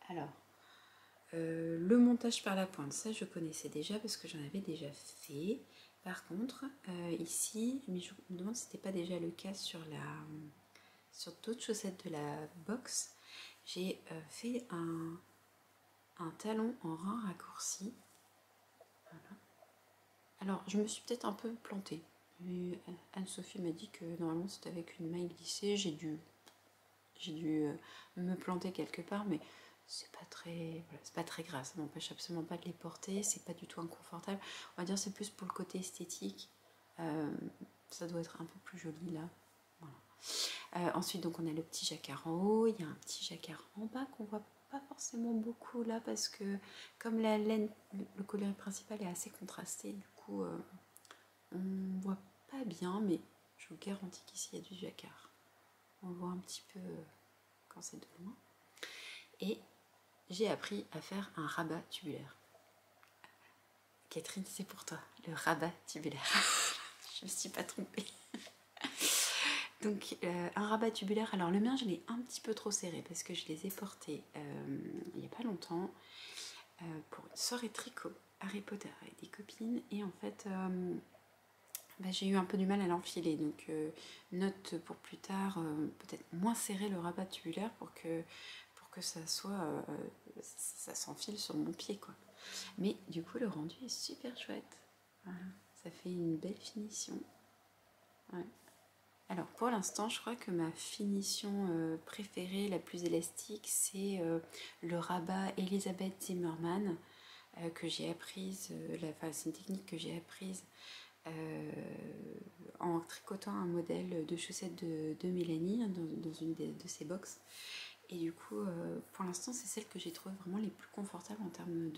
Alors, le montage par la pointe, ça je connaissais déjà parce que j'en avais déjà fait. Par contre, ici, mais je me demande si c'était pas déjà le cas sur d'autres chaussettes de la box, j'ai fait un talon en rein raccourci. Voilà. Alors, je me suis peut-être un peu plantée. Anne-Sophie m'a dit que normalement c'était avec une maille glissée. J'ai dû me planter quelque part, mais c'est pas très grave, ça m'empêche absolument pas de les porter, c'est pas du tout inconfortable. On va dire c'est plus pour le côté esthétique, ça doit être un peu plus joli là. Voilà. Ensuite donc on a le petit jacquard en haut, il y a un petit jacquard en bas qu'on voit pas forcément beaucoup là, parce que comme la laine, le coloris principal est assez contrasté, du coup on voit pas bien, mais je vous garantis qu'ici il y a du jacquard. On voit un petit peu quand c'est de loin. Et j'ai appris à faire un rabat tubulaire. Catherine, c'est pour toi, le rabat tubulaire. Je ne me suis pas trompée. Donc un rabat tubulaire, alors le mien je l'ai un petit peu trop serré parce que je les ai portés il n'y a pas longtemps pour une soirée tricot Harry Potter avec des copines, et en fait j'ai eu un peu du mal à l'enfiler, donc note pour plus tard, peut-être moins serrer le rabat tubulaire pour que ça soit ça s'enfile sur mon pied quoi. Mais du coup le rendu est super chouette. Voilà. Ça fait une belle finition. Ouais. Alors pour l'instant, je crois que ma finition préférée, la plus élastique, c'est le rabat Elisabeth Zimmermann que j'ai apprise. C'est une technique que j'ai apprise en tricotant un modèle de chaussettes de Mélanie dans une de ses box. Et du coup, pour l'instant, c'est celle que j'ai trouvée vraiment les plus confortables en termes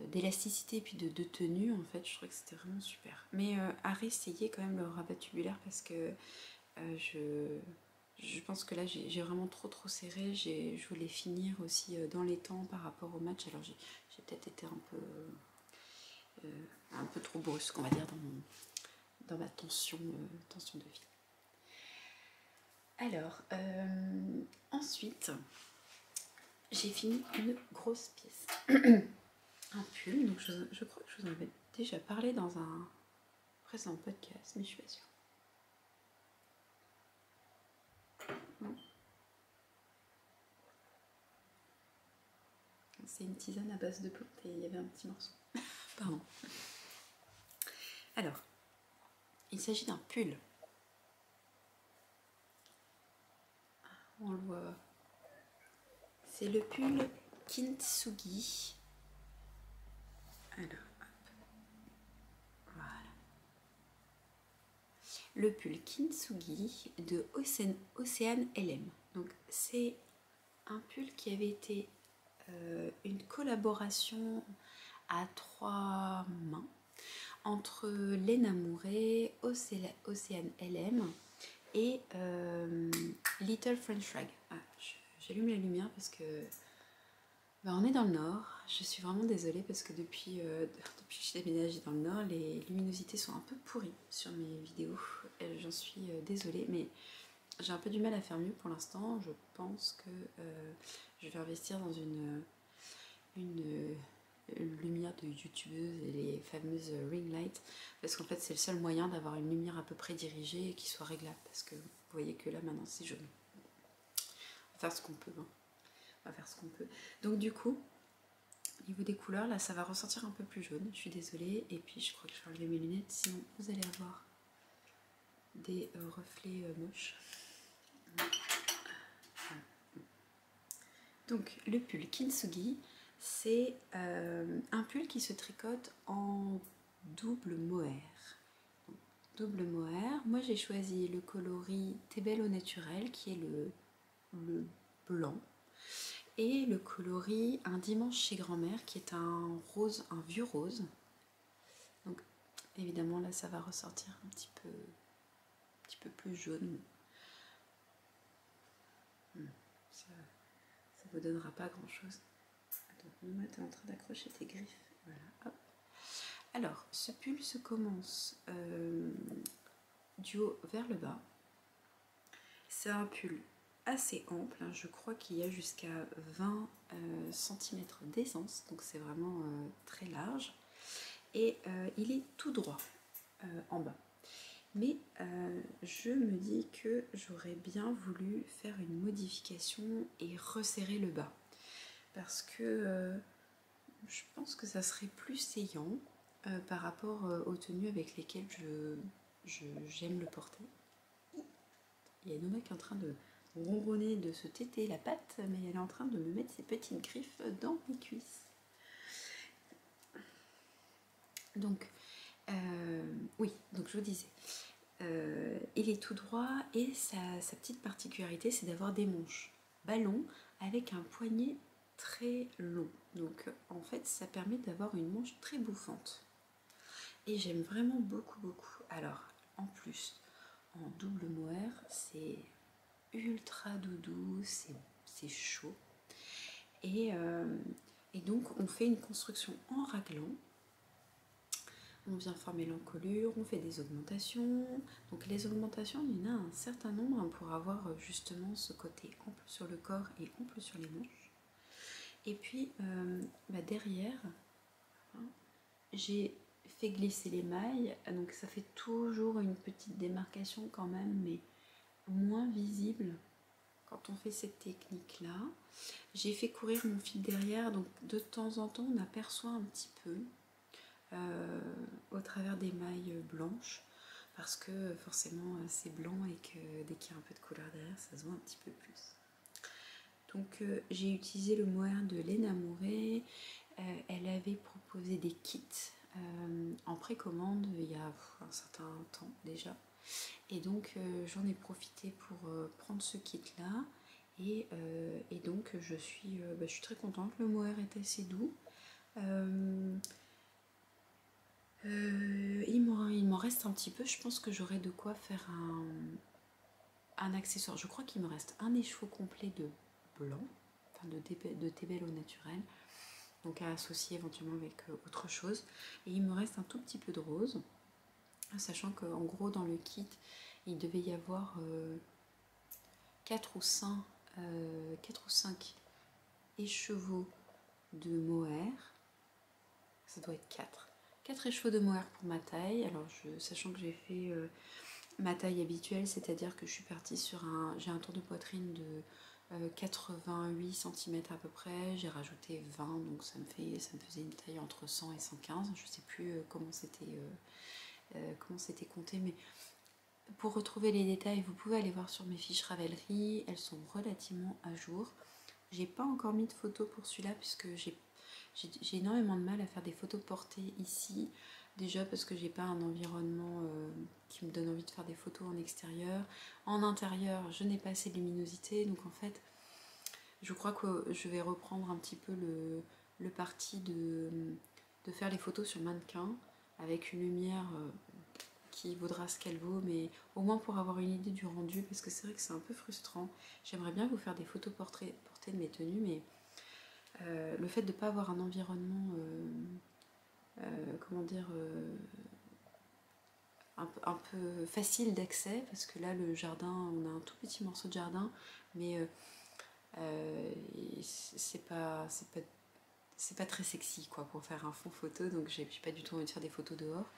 d'élasticité et puis de tenue. En fait, je trouvais que c'était vraiment super. Mais à réessayer quand même le rabat tubulaire parce que je pense que là, j'ai vraiment trop serré. Je voulais finir aussi dans les temps par rapport au match. Alors, j'ai peut-être été un peu trop brusque, on va dire, dans ma tension de vie. Alors, ensuite, j'ai fini une grosse pièce. Un pull, donc je crois que je vous en avais déjà parlé dans un précédent podcast, mais je suis pas sûre. Non. C'est une tisane à base de plantes et il y avait un petit morceau. Pardon. Alors, il s'agit d'un pull. On le voit. C'est le pull Kintsugi. Alors, voilà. Le pull Kintsugi de Océane LM. Donc, c'est un pull qui avait été une collaboration à 3 mains entre Léna Mouret, Océane LM et Little French Flag. Ah, j'allume la lumière parce que on est dans le nord. Je suis vraiment désolée parce que depuis que je déménage dans le nord, les luminosités sont un peu pourries sur mes vidéos. J'en suis désolée, mais j'ai un peu du mal à faire mieux pour l'instant. Je pense que je vais investir dans une lumière de youtubeuse et les fameuses ring lights, parce qu'en fait c'est le seul moyen d'avoir une lumière à peu près dirigée et qui soit réglable, parce que vous voyez que là maintenant c'est jaune. On va faire ce qu'on peut, hein. On va faire ce qu'on peut. Donc du coup, au niveau des couleurs, là ça va ressortir un peu plus jaune, je suis désolée, et puis je crois que je vais enlever mes lunettes, sinon vous allez avoir des reflets moches. Donc le pull Kintsugi, c'est un pull qui se tricote en double mohair. Donc, double mohair, moi j'ai choisi le coloris T'es belle au naturel qui est le blanc, et le coloris Un dimanche chez grand-mère qui est un rose, un vieux rose. Donc évidemment là ça va ressortir un petit peu plus jaune. Ça vous donnera pas grand chose. Attends, Noma, t'es en train d'accrocher tes griffes. Voilà, hop. Alors, ce pull se commence du haut vers le bas. C'est un pull assez ample, hein. Je crois qu'il y a jusqu'à 20 cm d'aisance, donc c'est vraiment très large. Et il est tout droit en bas. Mais je me dis que j'aurais bien voulu faire une modification et resserrer le bas. Parce que je pense que ça serait plus saillant par rapport aux tenues avec lesquelles j'aime le porter. Il y a Noma qui est en train de ronronner, de se téter la patte, mais elle est en train de me mettre ses petites griffes dans mes cuisses. Donc, oui, donc je vous disais, il est tout droit et sa petite particularité, c'est d'avoir des manches ballon avec un poignet très long. Donc, en fait, ça permet d'avoir une manche très bouffante. Et j'aime vraiment beaucoup. Alors, en plus, en double mohair, c'est ultra doudou, c'est chaud. Et donc, on fait une construction en raglan. On vient former l'encolure, on fait des augmentations. Donc les augmentations, il y en a un certain nombre pour avoir justement ce côté ample sur le corps et ample sur les manches. Et puis derrière, hein, j'ai fait glisser les mailles, donc ça fait toujours une petite démarcation quand même, mais moins visible quand on fait cette technique-là. J'ai fait courir mon fil derrière, donc de temps en temps on aperçoit un petit peu. au travers des mailles blanches, parce que forcément c'est blanc et que dès qu'il y a un peu de couleur derrière, ça se voit un petit peu plus. Donc j'ai utilisé le mohair de Léna Mouret. Elle avait proposé des kits en précommande il y a un certain temps déjà. Et donc j'en ai profité pour prendre ce kit là. Et donc je suis très contente. Le mohair est assez doux. Il m'en reste un petit peu. Je pense que j'aurai de quoi faire un accessoire. Je crois qu'il me reste un écheveau complet de blanc, enfin de tébèle au naturel, donc à associer éventuellement avec autre chose. Et il me reste un tout petit peu de rose, sachant qu'en gros dans le kit il devait y avoir 4 ou 5 écheveaux de mohair. Ça doit être 4 écheveaux de mohair pour ma taille. Alors sachant que j'ai fait ma taille habituelle, c'est-à-dire que je suis partie sur j'ai un tour de poitrine de 88 cm à peu près, j'ai rajouté 20, donc ça me faisait une taille entre 100 et 115, je sais plus comment c'était compté, mais pour retrouver les détails, vous pouvez aller voir sur mes fiches Ravelry, elles sont relativement à jour. J'ai pas encore mis de photos pour celui-là puisque j'ai énormément de mal à faire des photos portées ici. Déjà parce que j'ai pas un environnement qui me donne envie de faire des photos en extérieur. En intérieur, je n'ai pas assez de luminosité. Donc en fait, je crois que je vais reprendre un petit peu le parti de faire les photos sur mannequin avec une lumière qui vaudra ce qu'elle vaut, mais au moins pour avoir une idée du rendu, parce que c'est vrai que c'est un peu frustrant. J'aimerais bien vous faire des photos portées de mes tenues, mais le fait de ne pas avoir un environnement comment dire un peu facile d'accès, parce que là le jardin, on a un tout petit morceau de jardin, mais c'est pas très sexy quoi pour faire un fond photo, donc j'ai pas du tout envie de faire des photos dehors.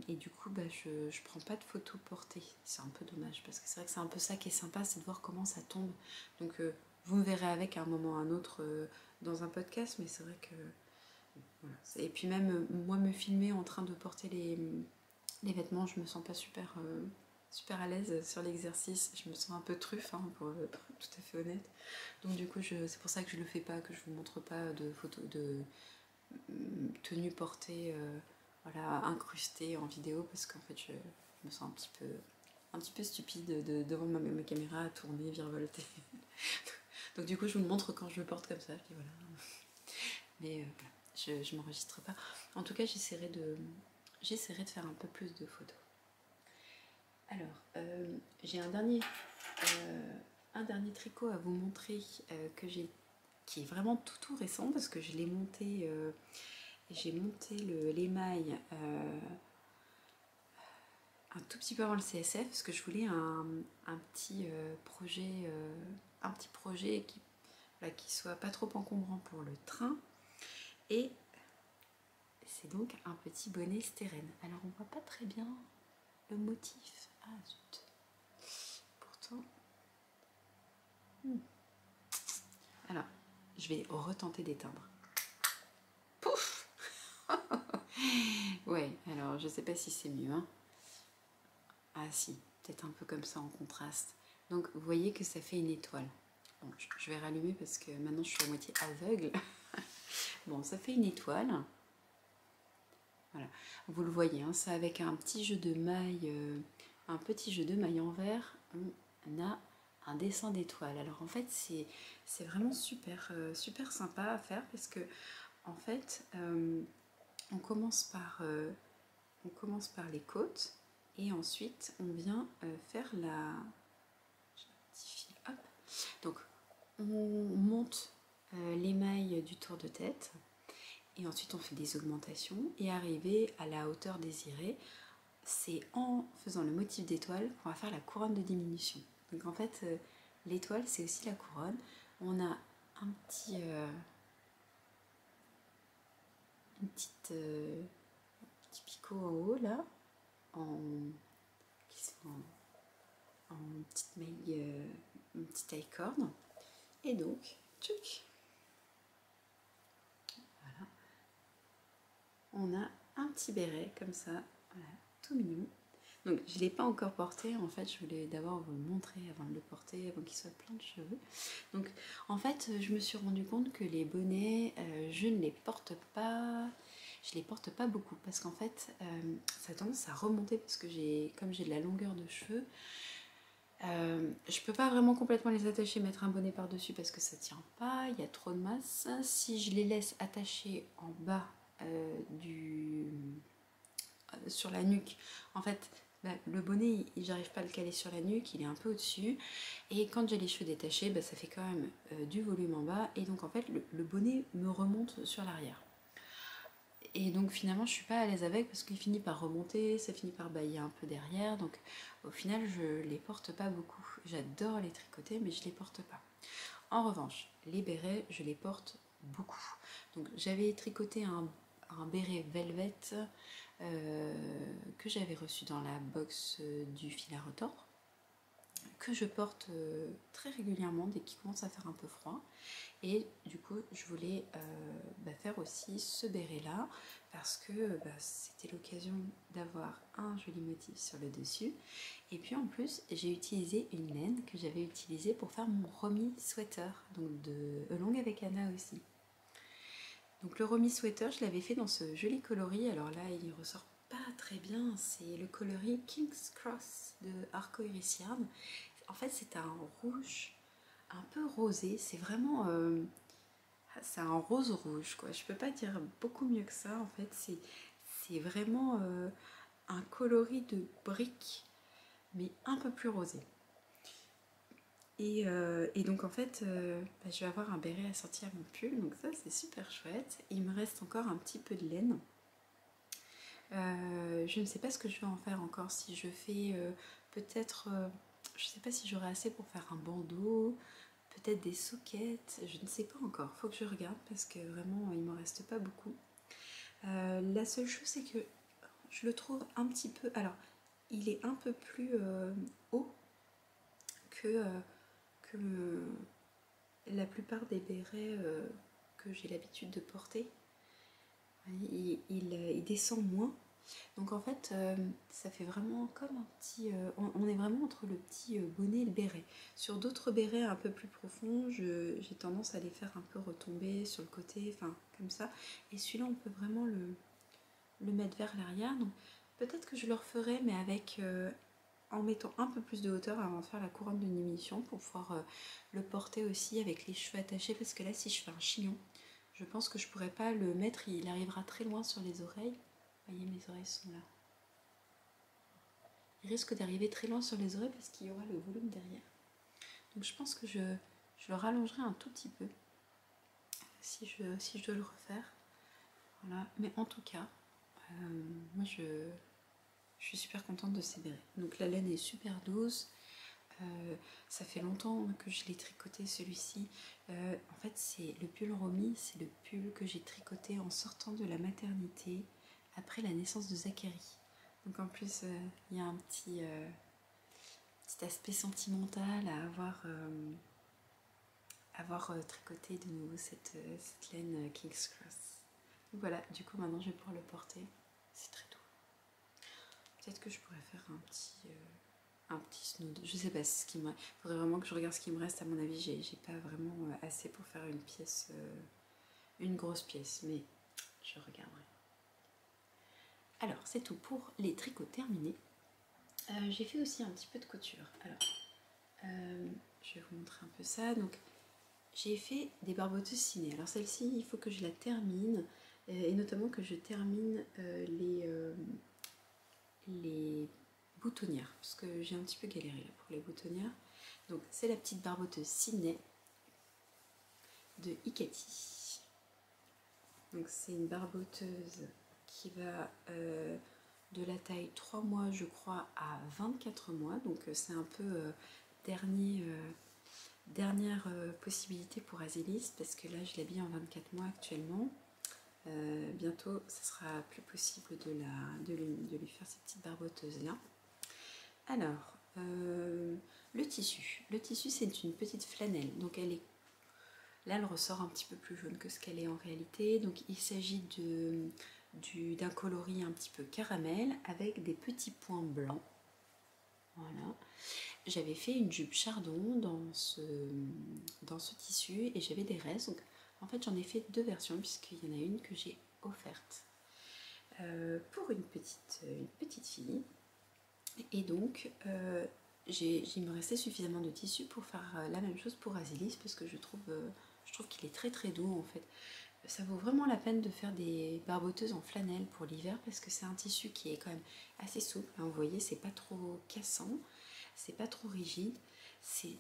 Et du coup je prends pas de photos portées, c'est un peu dommage parce que c'est vrai que c'est un peu ça qui est sympa, c'est de voir comment ça tombe. Donc vous me verrez avec à un moment ou à un autre dans un podcast, mais c'est vrai que voilà. Et puis même moi me filmer en train de porter les vêtements, je me sens pas super à l'aise sur l'exercice, je me sens un peu truffe hein, pour être tout à fait honnête. Donc du coup c'est pour ça que je le fais pas, que je vous montre pas de photos de tenues portées voilà, incrustées en vidéo, parce qu'en fait je me sens un petit peu stupide devant ma caméra à tourner, virevolter. Donc du coup je vous le montre quand je le porte comme ça, je dis voilà. Mais voilà, je m'enregistre pas. En tout cas j'essaierai de faire un peu plus de photos. Alors j'ai un dernier tricot à vous montrer qui est vraiment tout récent, parce que je l'ai monté j'ai monté l'émail un tout petit peu avant le CSF, parce que je voulais un petit projet qui soit pas trop encombrant pour le train. Et c'est donc un petit bonnet stérène. Alors on voit pas très bien le motif. Ah zut. Pourtant. Alors, je vais retenter d'éteindre. Pouf. Ouais, alors je sais pas si c'est mieux. Hein. Ah si, peut-être un peu comme ça en contraste. Donc vous voyez que ça fait une étoile. Bon, je vais rallumer parce que maintenant je suis à moitié aveugle. Bon, ça fait une étoile. Voilà, vous le voyez, hein, ça avec un petit jeu de mailles, en verre, on a un dessin d'étoile. Alors en fait, c'est vraiment super sympa à faire, parce que en fait, on commence par les côtes, et ensuite on vient faire hop. Donc on monte l'émail du tour de tête, et ensuite on fait des augmentations, et arrivé à la hauteur désirée, c'est en faisant le motif d'étoile qu'on va faire la couronne de diminution. Donc en fait l'étoile c'est aussi la couronne. On a un petit petit picot en haut là, qui sont en petite maille, une petite taille corne, et donc tchouk, voilà, on a un petit béret comme ça, voilà, tout mignon. Donc je ne l'ai pas encore porté, en fait je voulais d'abord vous le montrer avant de le porter, avant qu'il soit plein de cheveux. Donc en fait je me suis rendu compte que les bonnets, je ne les porte pas, je les porte pas beaucoup parce qu'en fait ça a tendance à remonter parce que comme j'ai de la longueur de cheveux, je peux pas vraiment complètement les attacher, mettre un bonnet par dessus parce que ça tient pas, il y a trop de masse. Si je les laisse attachés en bas sur la nuque, en fait le bonnet j'arrive pas à le caler sur la nuque, il est un peu au dessus, et quand j'ai les cheveux détachés ça fait quand même du volume en bas, et donc en fait le bonnet me remonte sur l'arrière. Et donc finalement je suis pas à l'aise avec parce qu'il finit par remonter, ça finit par bailler un peu derrière, donc au final je les porte pas beaucoup. J'adore les tricoter mais je les porte pas. En revanche, les bérets je les porte beaucoup. Donc j'avais tricoté un béret velvet que j'avais reçu dans la box du fil à retordre, que je porte très régulièrement dès qu'il commence à faire un peu froid. Et du coup je voulais faire aussi ce béret là parce que c'était l'occasion d'avoir un joli motif sur le dessus, et puis en plus j'ai utilisé une laine que j'avais utilisée pour faire mon Romy sweater, donc de Along avec Anna aussi. Donc le Romy sweater je l'avais fait dans ce joli coloris, alors là il ressort pas très bien, c'est le coloris King's Cross de Arco Iris Yarn. En fait c'est un rouge un peu rosé, c'est vraiment c'est un rose rouge quoi, je peux pas dire beaucoup mieux que ça en fait, c'est vraiment un coloris de brique mais un peu plus rosé. Et donc en fait je vais avoir un béret assorti à mon pull, donc ça c'est super chouette. Il me reste encore un petit peu de laine. Je ne sais pas ce que je vais en faire encore, si je fais peut-être, je sais pas si j'aurai assez pour faire un bandeau, peut-être des sockets, je ne sais pas encore, faut que je regarde parce que vraiment il me reste pas beaucoup. La seule chose c'est que je le trouve un petit peu, alors il est un peu plus haut que la plupart des bérets que j'ai l'habitude de porter. Il descend moins. Donc en fait, ça fait vraiment comme un petit... on est vraiment entre le petit bonnet et le béret. Sur d'autres bérets un peu plus profonds, j'ai tendance à les faire un peu retomber sur le côté, enfin comme ça. Et celui-là, on peut vraiment le mettre vers l'arrière. Donc peut-être que je le referai, mais avec... en mettant un peu plus de hauteur avant de faire la couronne de diminution pour pouvoir le porter aussi avec les cheveux attachés, parce que là si je fais un chignon, je pense que je pourrais pas le mettre, il arrivera très loin sur les oreilles. Vous voyez, mes oreilles sont là. Il risque d'arriver très loin sur les oreilles parce qu'il y aura le volume derrière. Donc je pense que je le rallongerai un tout petit peu si je dois le refaire. Voilà. Mais en tout cas, moi je suis super contente de ces bérets. Donc la laine est super douce. Ça fait longtemps que je l'ai tricoté celui-ci. En fait c'est le pull Romy, c'est le pull que j'ai tricoté en sortant de la maternité après la naissance de Zachary. Donc en plus il y a un petit aspect sentimental à avoir tricoté de nouveau cette laine King's Cross. Donc voilà, du coup maintenant je vais pouvoir le porter, c'est très doux. Peut-être que je pourrais faire un petit snood, je sais pas ce qui me... faudrait vraiment que je regarde ce qui me reste, à mon avis j'ai pas vraiment assez pour faire une pièce, une grosse pièce, mais je regarderai. Alors c'est tout pour les tricots terminés. J'ai fait aussi un petit peu de couture. Alors je vais vous montrer un peu ça. Donc j'ai fait des barboteuses ciné. Alors celle-ci il faut que je la termine, et notamment que je termine les boutonnières, parce que j'ai un petit peu galéré là pour les boutonnières. Donc c'est la petite barboteuse ciné de Ikati. Donc c'est une barboteuse qui va de la taille 3 mois je crois à 24 mois, donc c'est un peu dernière possibilité pour Azélis, parce que là je l'habille en 24 mois actuellement. Bientôt ce sera plus possible de lui faire ces petites barboteuses là. Alors le tissu c'est une petite flanelle, donc là elle ressort un petit peu plus jaune que ce qu'elle est en réalité. Donc il s'agit d'un coloris un petit peu caramel avec des petits points blancs. Voilà. J'avais fait une jupe chardon dans ce tissu et j'avais des restes. Donc en fait j'en ai fait 2 versions puisqu'il y en a une que j'ai offerte pour une petite fille. Et donc il me restait suffisamment de tissu pour faire la même chose pour Asilis parce que je trouve qu'il est très très doux en fait. Ça vaut vraiment la peine de faire des barboteuses en flanelle pour l'hiver parce que c'est un tissu qui est quand même assez souple. Vous voyez, c'est pas trop cassant, c'est pas trop rigide, c'est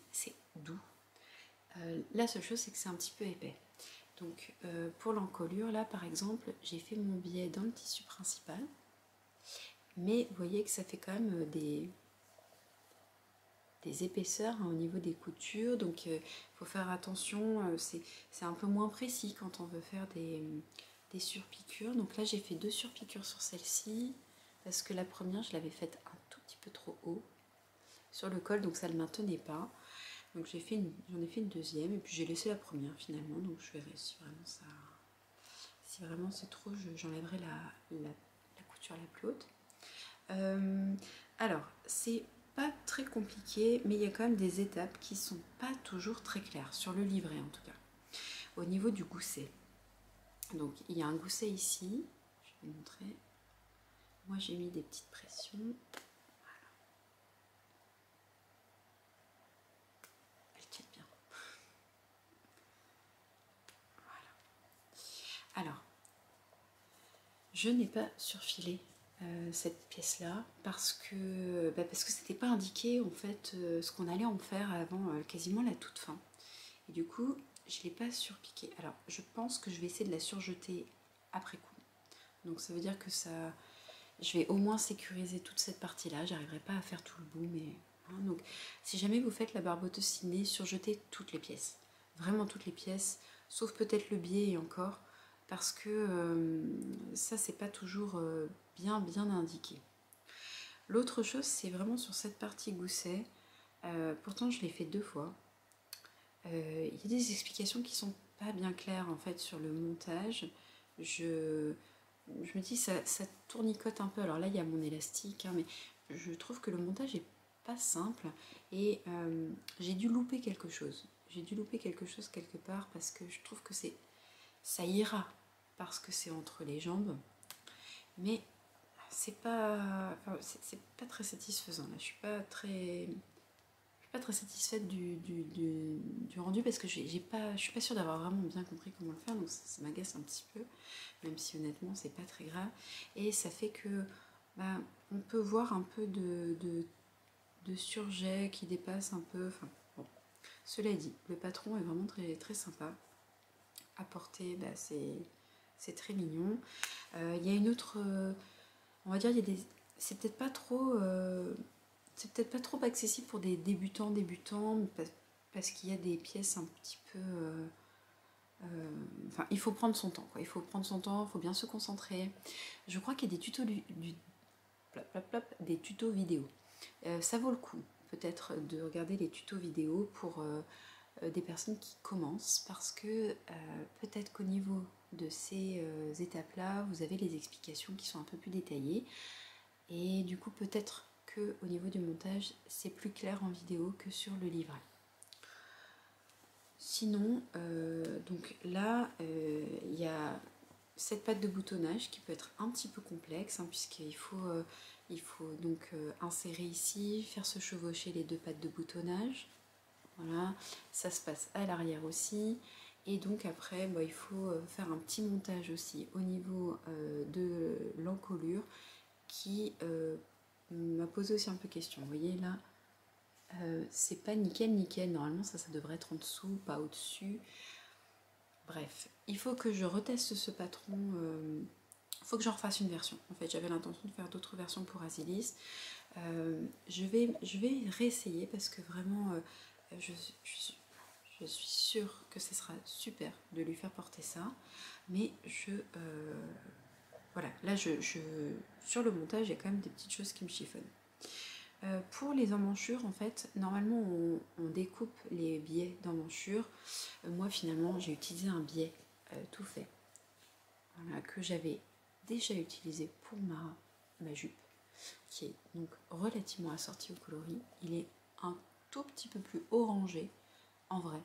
doux. La seule chose, c'est que c'est un petit peu épais. Donc pour l'encolure, là par exemple, j'ai fait mon biais dans le tissu principal. Mais vous voyez que ça fait quand même des épaisseurs au niveau des coutures, donc il faut faire attention, c'est un peu moins précis quand on veut faire des surpiqûres. Donc là j'ai fait 2 surpiqûres sur celle-ci, parce que la première je l'avais faite un tout petit peu trop haut sur le col, donc ça ne le maintenait pas. Donc j'en ai fait une deuxième, et puis j'ai laissé la première finalement, donc je verrai si vraiment c'est trop, j'enlèverai la couture la plus haute. Alors, c'est pas très compliqué, mais il y a quand même des étapes qui sont pas toujours très claires, sur le livret en tout cas. Au niveau du gousset, donc il y a un gousset ici, je vais vous montrer. Moi j'ai mis des petites pressions, voilà. Elles tiennent bien. Voilà. Alors, je n'ai pas surfilé cette pièce là parce que c'était pas indiqué en fait ce qu'on allait en faire avant quasiment la toute fin, et du coup je l'ai pas surpiqué. Alors je pense que je vais essayer de la surjeter après coup, donc ça veut dire que je vais au moins sécuriser toute cette partie là. J'arriverai pas à faire tout le bout, mais hein, donc si jamais vous faites la barboteuse ciné, surjetez toutes les pièces, vraiment toutes les pièces, sauf peut-être le biais, et encore, parce que ça c'est pas toujours bien indiqué. L'autre chose, c'est vraiment sur cette partie gousset, pourtant je l'ai fait 2 fois. Il y a des explications qui sont pas bien claires en fait sur le montage. Je me dis ça tournicote un peu. Alors là il y a mon élastique, hein, mais je trouve que le montage est pas simple, et j'ai dû louper quelque chose. J'ai dû louper quelque chose quelque part, parce que je trouve que ça ira parce que c'est entre les jambes, mais c'est pas très satisfaisant. Là je suis pas très satisfaite du rendu, parce que je suis pas sûre d'avoir vraiment bien compris comment le faire, donc ça m'agace un petit peu, même si honnêtement c'est pas très grave, et ça fait que on peut voir un peu de surjet qui dépasse un peu, enfin bon. Cela dit, le patron est vraiment très, très sympa à porter, c'est très mignon. Il y a une autre, on va dire, c'est peut-être pas trop accessible pour des débutants, parce qu'il y a des pièces un petit peu enfin, il faut prendre son temps, quoi. Il faut prendre son temps, il faut bien se concentrer. Je crois qu'il y a des tutos des tutos vidéo. Ça vaut le coup peut-être de regarder les tutos vidéo pour des personnes qui commencent, parce que peut-être qu'au niveau de ces étapes-là, vous avez les explications qui sont un peu plus détaillées, et du coup peut-être que au niveau du montage, c'est plus clair en vidéo que sur le livret. Sinon, donc là, il y a cette patte de boutonnage qui peut être un petit peu complexe, hein, puisqu'il faut donc insérer ici, faire se chevaucher les 2 pattes de boutonnage. Voilà, ça se passe à l'arrière aussi. Et donc après, il faut faire un petit montage aussi au niveau de l'encolure, qui m'a posé aussi un peu question. Vous voyez là, c'est pas nickel, normalement ça devrait être en dessous, pas au-dessus. Bref, il faut que je reteste ce patron, il faut que j'en refasse une version. En fait, j'avais l'intention de faire d'autres versions pour Asilis. Je vais réessayer, parce que vraiment, je suis sûre que ce sera super de lui faire porter ça. Mais voilà, là, sur le montage, il y a quand même des petites choses qui me chiffonnent. Pour les emmanchures, en fait, normalement on découpe les biais d'emmanchures. Moi finalement j'ai utilisé un biais tout fait, voilà, que j'avais déjà utilisé pour ma jupe, qui est donc relativement assortie au coloris. Il est un tout petit peu plus orangé en vrai,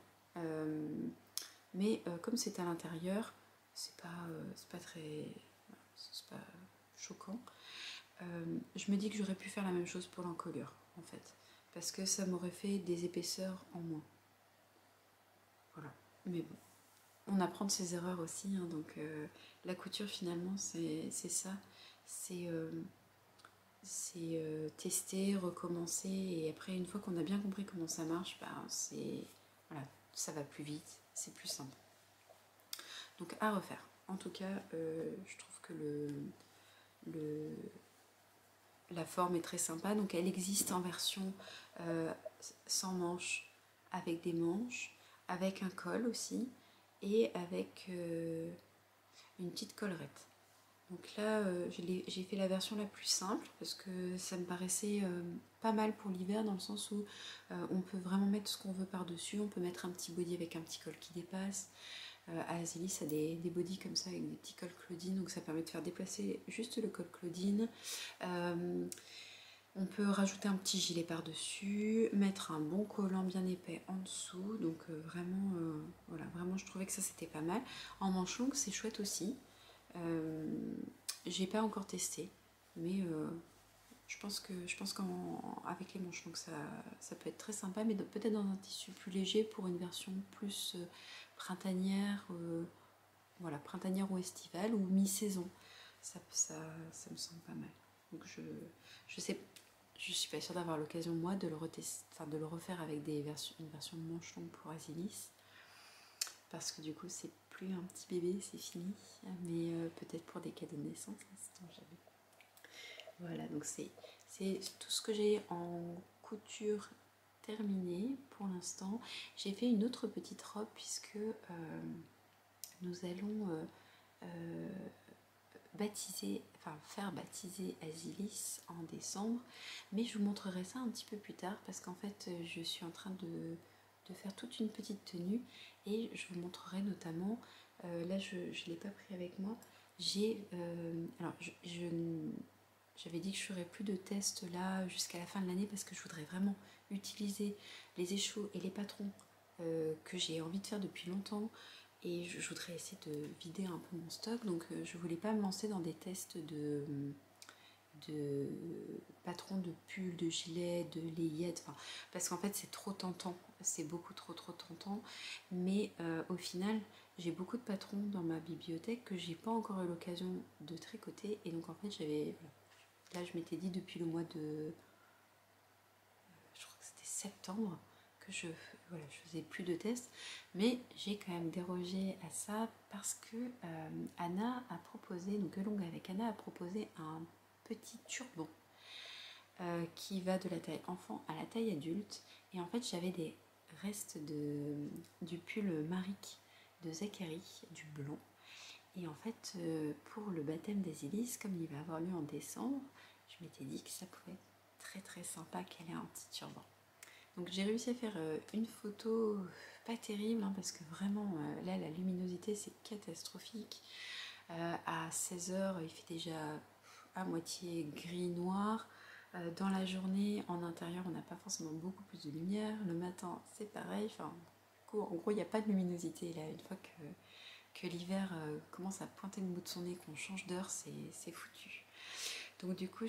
mais comme c'est à l'intérieur, c'est pas très, c'est pas choquant. Je me dis que j'aurais pu faire la même chose pour l'encolure en fait, parce que ça m'aurait fait des épaisseurs en moins. Voilà, mais bon, on apprend de ses erreurs aussi, hein, donc la couture finalement c'est ça, c'est tester, recommencer, et après une fois qu'on a bien compris comment ça marche, c'est voilà, ça va plus vite, c'est plus simple. Donc à refaire. En tout cas, je trouve que la forme est très sympa. Donc elle existe en version sans manches, avec des manches, avec un col aussi, et avec une petite collerette. Donc là, j'ai fait la version la plus simple parce que ça me paraissait pas mal pour l'hiver, dans le sens où on peut vraiment mettre ce qu'on veut par-dessus. On peut mettre un petit body avec un petit col qui dépasse. Azelis a des bodys comme ça avec des petits cols Claudine, donc ça permet de faire déplacer juste le col Claudine. On peut rajouter un petit gilet par-dessus, mettre un bon collant bien épais en dessous. Donc vraiment, voilà, vraiment je trouvais que ça c'était pas mal. En manche longue c'est chouette aussi. J'ai pas encore testé, mais je pense qu'avec les manches longues ça peut être très sympa, mais peut-être dans un tissu plus léger pour une version plus printanière, voilà, printanière ou estivale ou mi-saison. Ça me semble pas mal. Donc je sais, je suis pas sûre d'avoir l'occasion moi de le de le refaire avec une version manche longue pour Azelis, parce que du coup c'est plus un petit bébé, c'est fini, mais peut-être pour des cadeaux de naissance, c'est jamais. Voilà, donc c'est tout ce que j'ai en couture terminé pour l'instant. J'ai fait une autre petite robe puisque nous allons faire baptiser Azelis en décembre, mais je vous montrerai ça un petit peu plus tard parce qu'en fait je suis en train de faire toute une petite tenue, et je vous montrerai notamment, là je ne l'ai pas pris avec moi, alors j'avais dit que je ferais plus de tests là jusqu'à la fin de l'année parce que je voudrais vraiment utiliser les échos et les patrons que j'ai envie de faire depuis longtemps, et je voudrais essayer de vider un peu mon stock. Donc je voulais pas me lancer dans des tests de patrons de pulls, de gilets, de layette, parce qu'en fait c'est trop tentant, c'est beaucoup trop tentant, mais au final j'ai beaucoup de patrons dans ma bibliothèque que j'ai pas encore eu l'occasion de tricoter, et donc en fait là je m'étais dit depuis le mois de, je crois que c'était septembre, que je faisais plus de tests, mais j'ai quand même dérogé à ça parce que Anna a proposé, donc Elonga avec Anna a proposé un petit turban qui va de la taille enfant à la taille adulte, et en fait j'avais des restes du pull Marik de Zachary, du blanc, et en fait pour le baptême d'Azelis, comme il va avoir lieu en décembre, je m'étais dit que ça pouvait être très très sympa qu'elle ait un petit turban. Donc j'ai réussi à faire une photo pas terrible, hein, parce que vraiment là la luminosité c'est catastrophique. À 16h il fait déjà à moitié gris noir. Dans la journée en intérieur on n'a pas forcément beaucoup plus de lumière. Le matin c'est pareil. Enfin, en gros il n'y a pas de luminosité là. Une fois que l'hiver commence à pointer le bout de son nez, qu'on change d'heure, c'est foutu. Donc du coup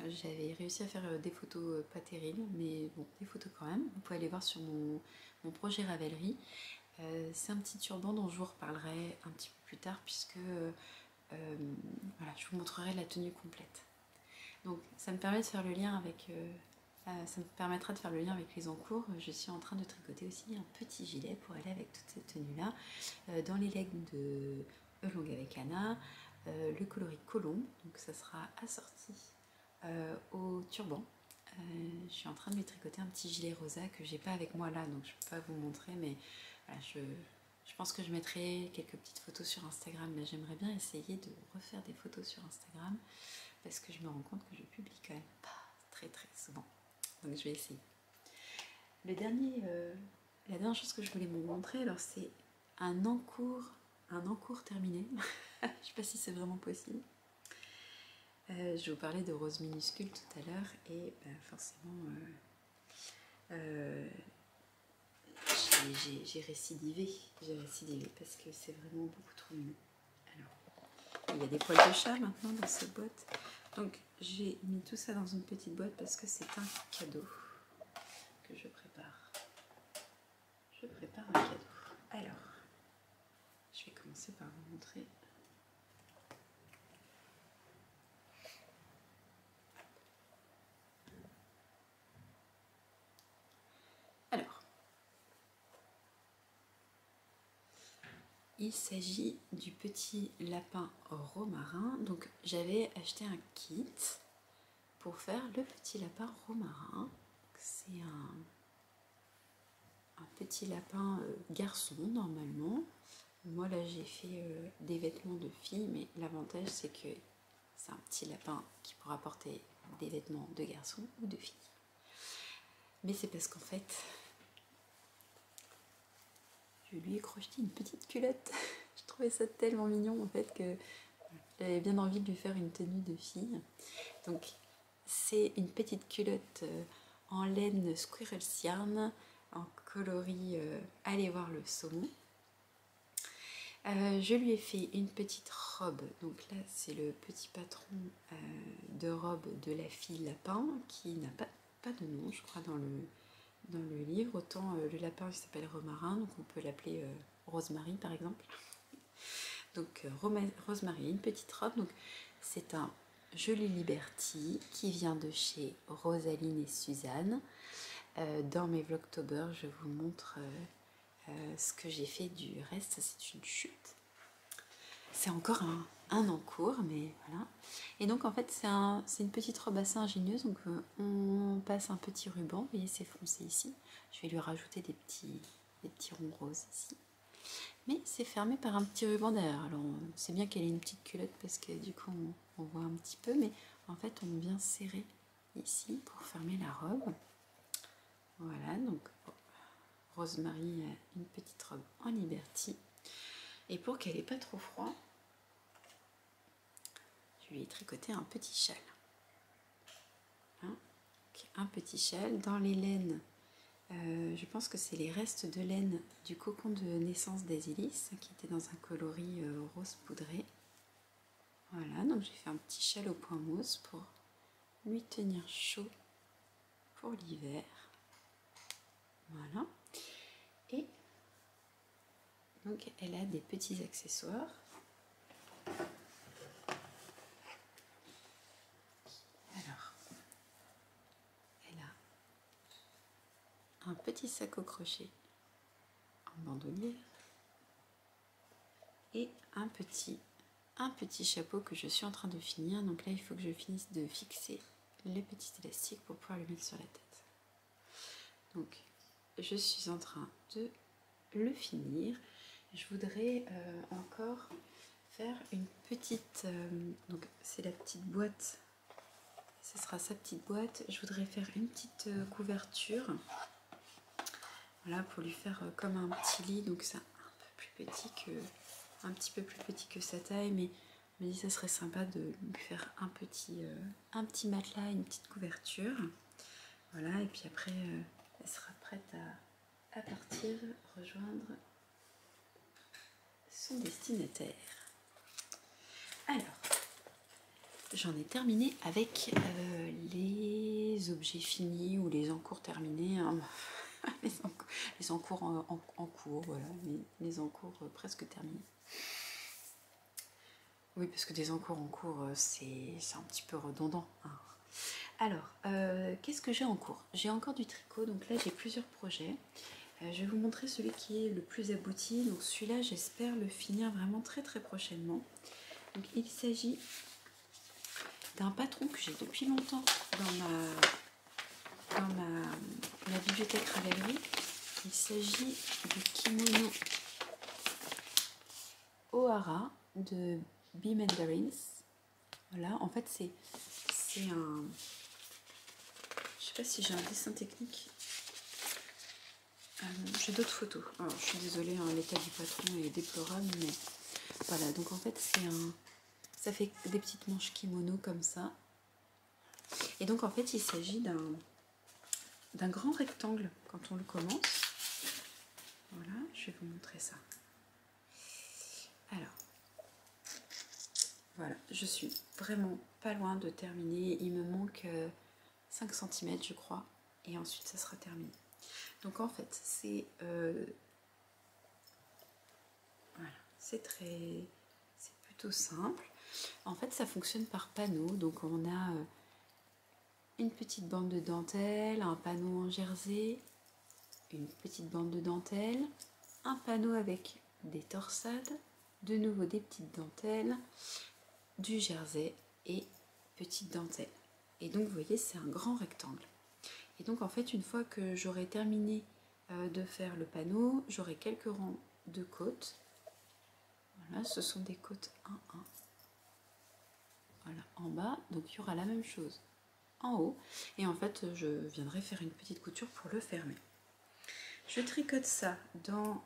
j'avais réussi à faire des photos pas terribles, mais bon, des photos quand même. Vous pouvez aller voir sur mon projet Ravelry. C'est un petit turban dont je vous reparlerai un petit peu plus tard, puisque voilà, je vous montrerai la tenue complète. Donc ça me permet de faire le lien avec... ça me permettra de faire le lien avec les encours. Je suis en train de tricoter aussi un petit gilet pour aller avec toute cette tenue-là, dans les legs de Elonga avec Anna, le coloris colombe, donc ça sera assorti au turban. Je suis en train de lui tricoter un petit gilet rosa que j'ai pas avec moi là, donc je peux pas vous montrer, mais voilà, je pense que je mettrai quelques petites photos sur Instagram. Là j'aimerais bien essayer de refaire des photos sur Instagram, parce que je me rends compte que je publie quand même pas très très souvent, donc je vais essayer. La dernière chose que je voulais vous montrer, alors c'est un encours terminé Je sais pas si c'est vraiment possible. Je vous parlais de rose minuscule tout à l'heure et forcément j'ai récidivé. J'ai récidivé parce que c'est vraiment beaucoup trop mignon. Alors, il y a des poils de chat maintenant dans cette boîte. Donc j'ai mis tout ça dans une petite boîte parce que c'est un cadeau que je prépare. Je prépare un cadeau. Alors, je vais commencer par vous montrer. Alors, il s'agit du petit lapin romarin. Donc j'avais acheté un kit pour faire le petit lapin romarin. C'est un petit lapin garçon normalement. Moi là j'ai fait des vêtements de fille, mais l'avantage c'est que c'est un petit lapin qui pourra porter des vêtements de garçon ou de fille. Mais c'est parce qu'en fait, je lui ai crocheté une petite culotte. Je trouvais ça tellement mignon en fait que j'avais bien envie de lui faire une tenue de fille. Donc c'est une petite culotte en laine Squirrel Yarn, en coloris allez voir le saumon. Je lui ai fait une petite robe, donc là c'est le petit patron de robe de la fille lapin qui n'a pas de nom je crois dans le livre, autant le lapin il s'appelle Romarin, donc on peut l'appeler Rosemary par exemple. Donc Rosemary, une petite robe, donc c'est un joli Liberty qui vient de chez Rosaline et Suzanne. Dans mes Vlogtober je vous montre ce que j'ai fait du reste, c'est une chute. C'est encore un en cours, mais voilà. Et donc en fait c'est une petite robe assez ingénieuse, donc on passe un petit ruban, vous voyez c'est foncé ici. Je vais lui rajouter des petits ronds roses ici. Mais c'est fermé par un petit ruban derrière. Alors c'est bien qu'elle ait une petite culotte parce que du coup on voit un petit peu, mais en fait on vient serrer ici pour fermer la robe. Voilà, donc Rosemary a une petite robe en Liberty. Et pour qu'elle n'ait pas trop froid, je lui ai tricoté un petit châle. Hein, un petit châle dans les laines. Je pense que c'est les restes de laine du cocon de naissance d'Asilis qui était dans un coloris rose poudré. Voilà, donc j'ai fait un petit châle au point mousse pour lui tenir chaud pour l'hiver. Voilà. Et donc elle a des petits accessoires. Alors, elle a un petit sac au crochet en bandoulière et un petit chapeau que je suis en train de finir. Donc là il faut que je finisse de fixer les petits élastiques pour pouvoir le mettre sur la tête. Donc je suis en train de le finir. Je voudrais encore faire une petite, donc c'est la petite boîte, ce sera sa petite boîte. Je voudrais faire une petite couverture, voilà, pour lui faire comme un petit lit, donc c'est un petit peu plus petit que sa taille, mais je me dis ça serait sympa de lui faire un petit matelas, une petite couverture, voilà, et puis après elle sera prête à partir rejoindre son destinataire. Alors, j'en ai terminé avec les objets finis ou les encours terminés, hein. les encours en cours, voilà, les encours presque terminés. Oui, parce que des encours en cours, c'est un petit peu redondant, hein. Alors, qu'est-ce que j'ai en cours? J'ai encore du tricot, donc là j'ai plusieurs projets. Je vais vous montrer celui qui est le plus abouti. Donc celui-là, j'espère le finir vraiment très très prochainement. Donc il s'agit d'un patron que j'ai depuis longtemps dans ma bibliothèque Ravelry. Il s'agit du kimono Ohara de B Mandarins. Voilà, en fait c'est un... Je sais pas si j'ai un dessin technique. J'ai d'autres photos. Alors, je suis désolée, hein, l'état du patron est déplorable, mais Voilà, donc en fait ça fait des petites manches kimono comme ça. Et donc en fait il s'agit d'un grand rectangle quand on le commence. Voilà, je vais vous montrer ça. Alors, voilà, je suis vraiment pas loin de terminer. Il me manque 5 cm je crois. Et ensuite ça sera terminé. Donc en fait c'est voilà, c'est plutôt simple. En fait ça fonctionne par panneau. Donc on a une petite bande de dentelle, un panneau en jersey, une petite bande de dentelle, un panneau avec des torsades, de nouveau des petites dentelles, du jersey et petite dentelle. Et donc vous voyez c'est un grand rectangle. Et donc en fait une fois que j'aurai terminé de faire le panneau, j'aurai quelques rangs de côtes. Voilà, ce sont des côtes 1-1. Voilà, en bas, donc il y aura la même chose en haut. Et en fait je viendrai faire une petite couture pour le fermer. Je tricote ça dans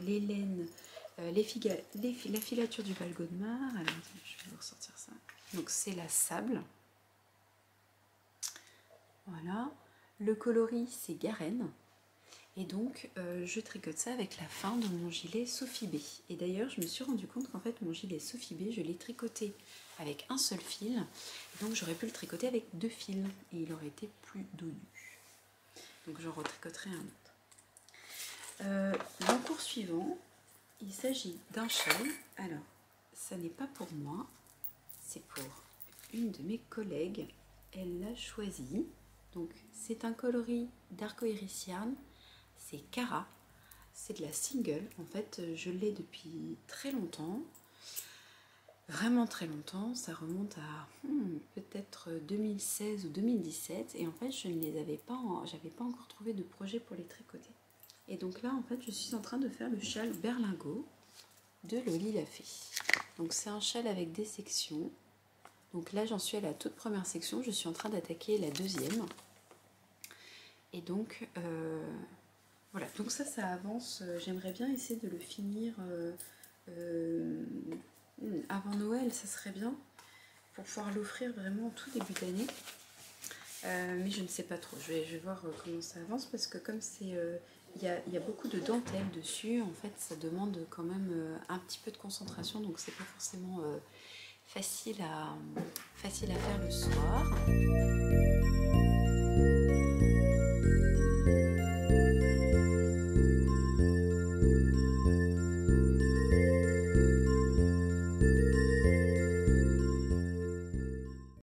les laines, la filature du Val Gaudemar. Alors, je vais vous ressortir ça. Donc c'est la sable. Voilà. Le coloris c'est Garenne. Et donc je tricote ça avec la fin de mon gilet Sophie B. Et d'ailleurs je me suis rendu compte qu'en fait mon gilet Sophie B, je l'ai tricoté avec un seul fil. Et donc j'aurais pu le tricoter avec 2 fils. Et il aurait été plus dodu. Donc j'en retricoterai un autre. L'encours suivant, il s'agit d'un châle. Alors, ça n'est pas pour moi, c'est pour une de mes collègues. Elle l'a choisi. Donc, c'est un coloris d'Arcoiris Yarn. C'est Cara. C'est de la single. En fait, je l'ai depuis très longtemps. Vraiment très longtemps. Ça remonte à peut-être 2016 ou 2017. Et en fait, je ne les avais pas, j'avais pas encore trouvé de projet pour les tricoter. Et donc là, en fait, je suis en train de faire le châle berlingot de Loli la Fée. Donc c'est un châle avec des sections. Donc là, j'en suis à la toute première section. Je suis en train d'attaquer la deuxième. Et donc, voilà. Donc ça avance. J'aimerais bien essayer de le finir avant Noël. Ça serait bien pour pouvoir l'offrir vraiment en tout début d'année. Mais je ne sais pas trop. Je vais voir comment ça avance parce que comme c'est... il y a beaucoup de dentelle dessus, en fait ça demande quand même un petit peu de concentration, donc c'est pas forcément facile à faire le soir.